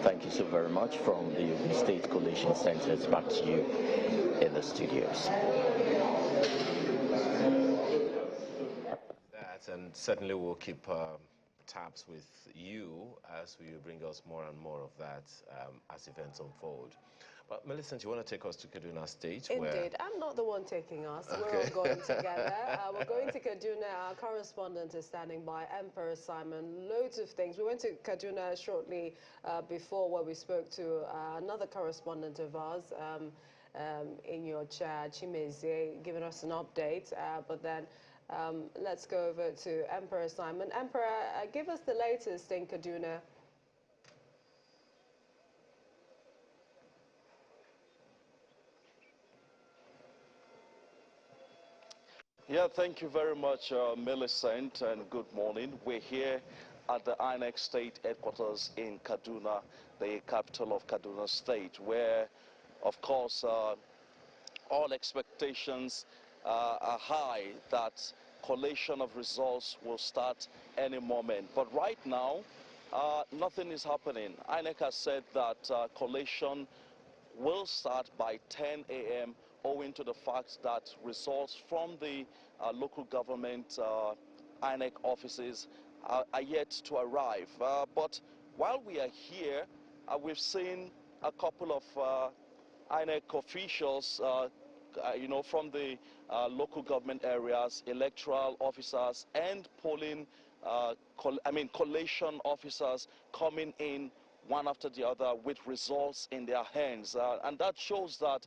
Thank you so very much. From the Ogun State Collation Center, it's back to you in the studios. That, and certainly we'll keep taps with you as we bring us more and more of that as events unfold. But Millicent, you want to take us to Kaduna State? Indeed. I'm not the one taking us. Okay. We're all going together. We're going to Kaduna. Our correspondent is standing by, Emperor Simon. Loads of things. We went to Kaduna shortly before, where we spoke to another correspondent of ours in your chair, Chimeze, giving us an update. But then let's go over to Emperor Simon. Emperor, give us the latest in Kaduna. Yeah, thank you very much, Millicent, and good morning. We're here at the INEC State Headquarters in Kaduna, the capital of Kaduna State, where, of course, all expectations are high that collation of results will start any moment. But right now, nothing is happening. INEC has said that collation will start by 10 a.m. owing to the fact that results from the local government INEC offices are yet to arrive. But while we are here, we've seen a couple of INEC officials you know, from the local government areas, electoral officers and polling, collation officers coming in one after the other with results in their hands. And that shows that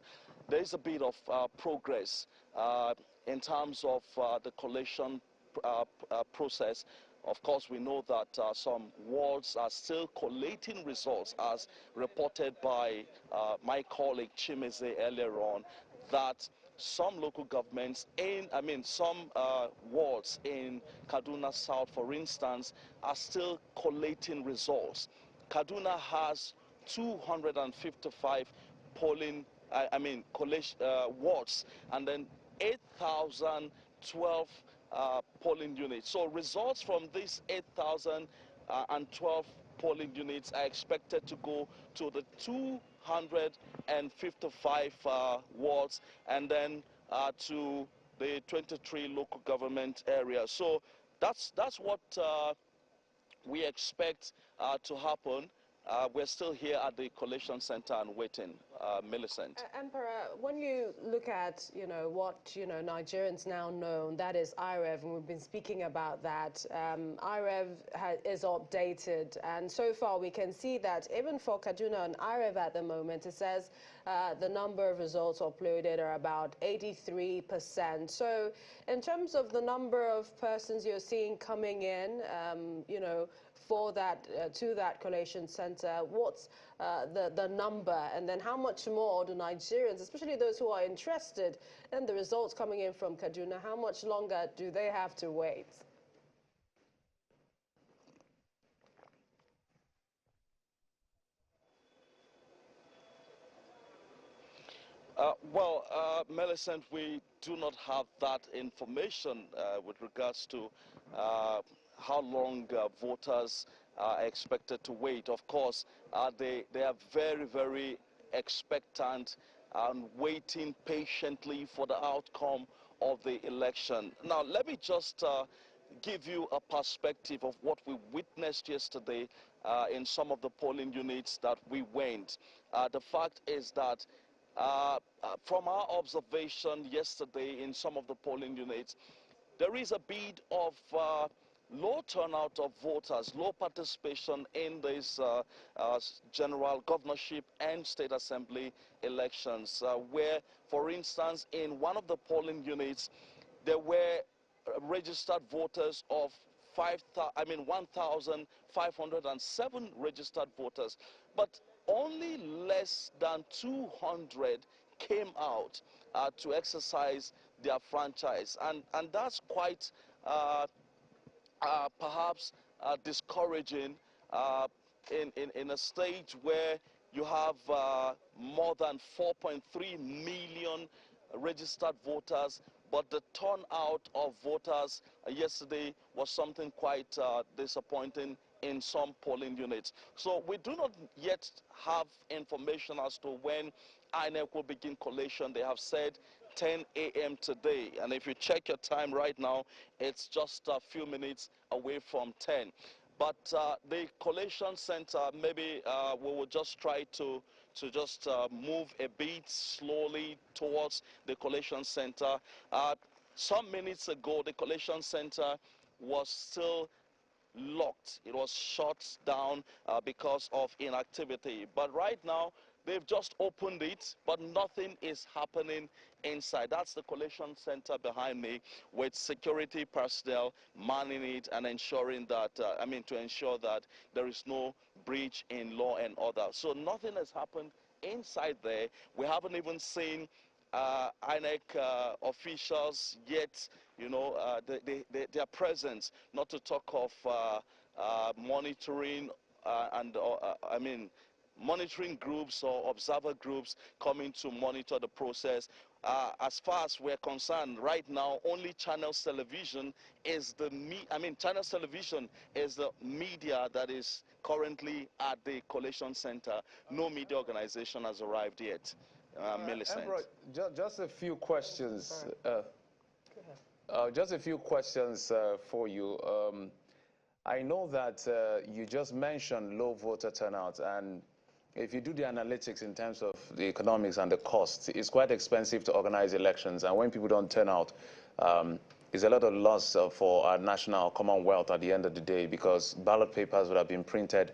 there is a bit of progress in terms of the collation process. Of course, we know that some wards are still collating results, as reported by my colleague Chimeze earlier on, that some local governments some wards in Kaduna South, for instance, are still collating results. Kaduna has 255 polling, wards, and then 8,012 polling units. So results from these 8,012 polling units are expected to go to the 255 wards and then to the 23 local government areas. So that's what we expect to happen. We're still here at the collation center and waiting, Millicent. Emperor, when you look at, what, Nigerians now know, that is IREV, and we've been speaking about that. IREV is updated, and so far we can see that even for Kaduna and IREV at the moment, it says the number of results uploaded are about 83%. So in terms of the number of persons you're seeing coming in, for that, to that collation center, what's the number, and then how much more do Nigerians, especially those who are interested in the results coming in from Kaduna, how much longer do they have to wait? Millicent, we do not have that information with regards to how long voters are expected to wait. Of course, they are very, very expectant and waiting patiently for the outcome of the election. Now, let me just give you a perspective of what we witnessed yesterday in some of the polling units that we went. The fact is that from our observation yesterday in some of the polling units, there is a bit of low turnout of voters, low participation in these general governorship and state assembly elections, where, for instance, in one of the polling units, there were registered voters of 1,507 registered voters, but only less than 200 came out to exercise their franchise, and that's quite perhaps discouraging in a state where you have more than 4.3 million registered voters, but the turnout of voters yesterday was something quite disappointing in some polling units. So we do not yet have information as to when INEC will begin collation. They have said 10 a.m. today, and if you check your time right now, it's just a few minutes away from 10. But the collation center, maybe we will just try to just move a bit slowly towards the collation center. Some minutes ago, the collation center was still locked. It was shut down because of inactivity. But right now, they've just opened it, but nothing is happening inside. That's the collation center behind me, with security personnel manning it and ensuring that, to ensure that there is no breach in law and order. So nothing has happened inside there. We haven't even seen INEC officials yet, their presence, not to talk of monitoring monitoring groups or observer groups coming to monitor the process. As far as we're concerned, right now, only Channels Television is Channels Television is the media that is currently at the collation center. No media organization has arrived yet. Millicent. Just a few questions. Just a few questions for you. I know that you just mentioned low voter turnout, and if you do the analytics in terms of the economics and the costs, it's quite expensive to organize elections, and when people don't turn out, it's a lot of loss for our national commonwealth at the end of the day, because ballot papers would have been printed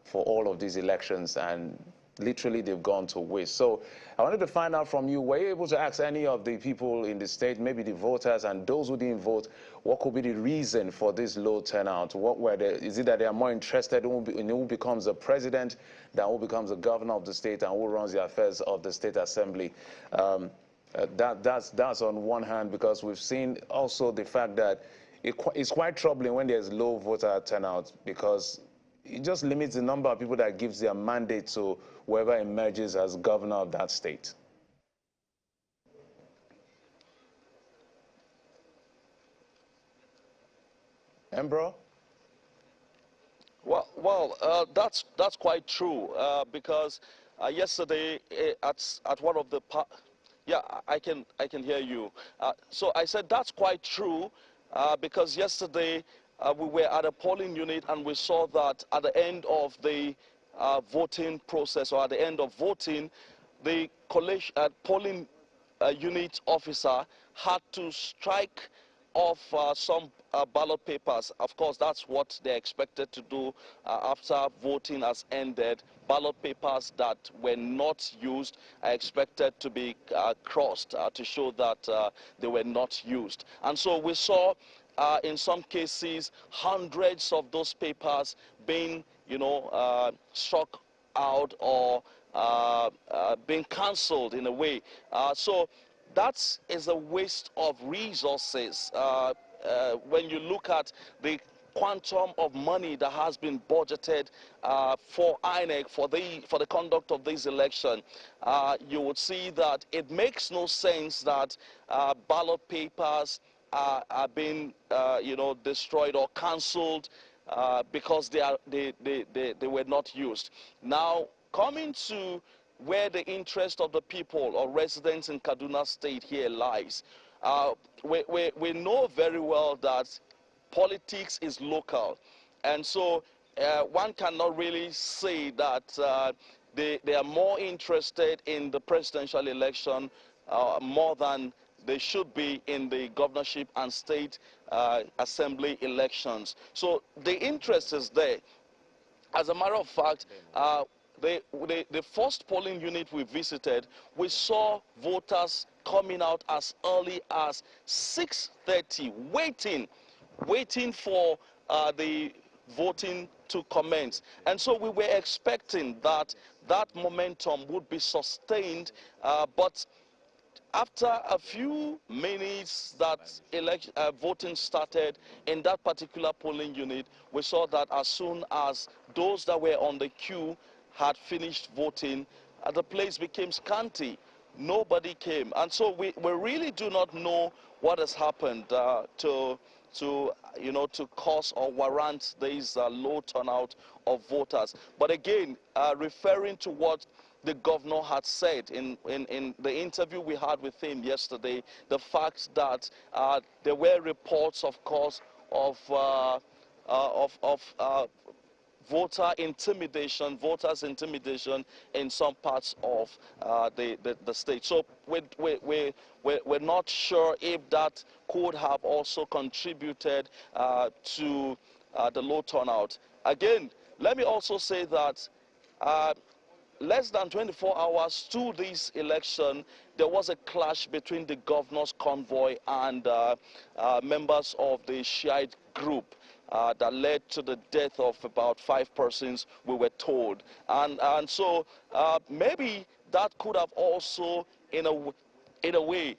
for all of these elections, and literally they've gone to waste. So I wanted to find out from you, were you able to ask any of the people in the state, maybe the voters and those who didn't vote, what could be the reason for this low turnout? Is it that they are more interested in who becomes the president than who becomes the governor of the state and who runs the affairs of the state assembly? That's on one hand, because we've seen also the fact that it's quite troubling when there's low voter turnout, because it just limits the number of people that gives their mandate to whoever emerges as governor of that state. Embro? Well, that's quite true, because yesterday at one of the I can hear you. So I said that's quite true, because yesterday we were at a polling unit and we saw that at the end of the voting process, or at the end of voting, the polling unit officer had to strike off some ballot papers. Of course, that's what they're expected to do after voting has ended. Ballot papers that were not used are expected to be crossed to show that they were not used. And so we saw in some cases hundreds of those papers being, struck out or being cancelled in a way. So that is a waste of resources. When you look at the quantum of money that has been budgeted for INEC for the conduct of this election, you would see that it makes no sense that ballot papers are being destroyed or cancelled because they were not used. Now, coming to where the interest of the people or residents in Kaduna State here lies, we know very well that politics is local, and so one cannot really say that they are more interested in the presidential election more than they should be in the governorship and state assembly elections. So the interest is there. As a matter of fact, the first polling unit we visited, we saw voters coming out as early as 6:30, waiting for the voting to commence. And so we were expecting that momentum would be sustained, but after a few minutes that voting started in that particular polling unit, we saw that as soon as those that were on the queue had finished voting, the place became scanty. Nobody came. And so we really do not know what has happened to cause or warrant this low turnout of voters. But again, referring to what the governor had said in the interview we had with him yesterday, the fact that there were reports, of course, of voters intimidation in some parts of the state. So we're not sure if that could have also contributed to the low turnout. Again, let me also say that less than 24 hours to this election, there was a clash between the governor's convoy and members of the Shiite group that led to the death of about 5 persons, we were told. And so maybe that could have also, in a way,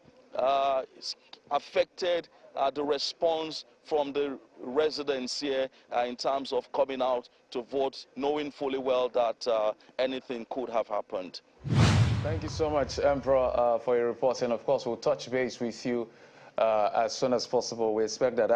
affected the response from the residents here in terms of coming out to vote, knowing fully well that anything could have happened. Thank you so much, Emperor, for your report. And of course, we'll touch base with you as soon as possible. We expect that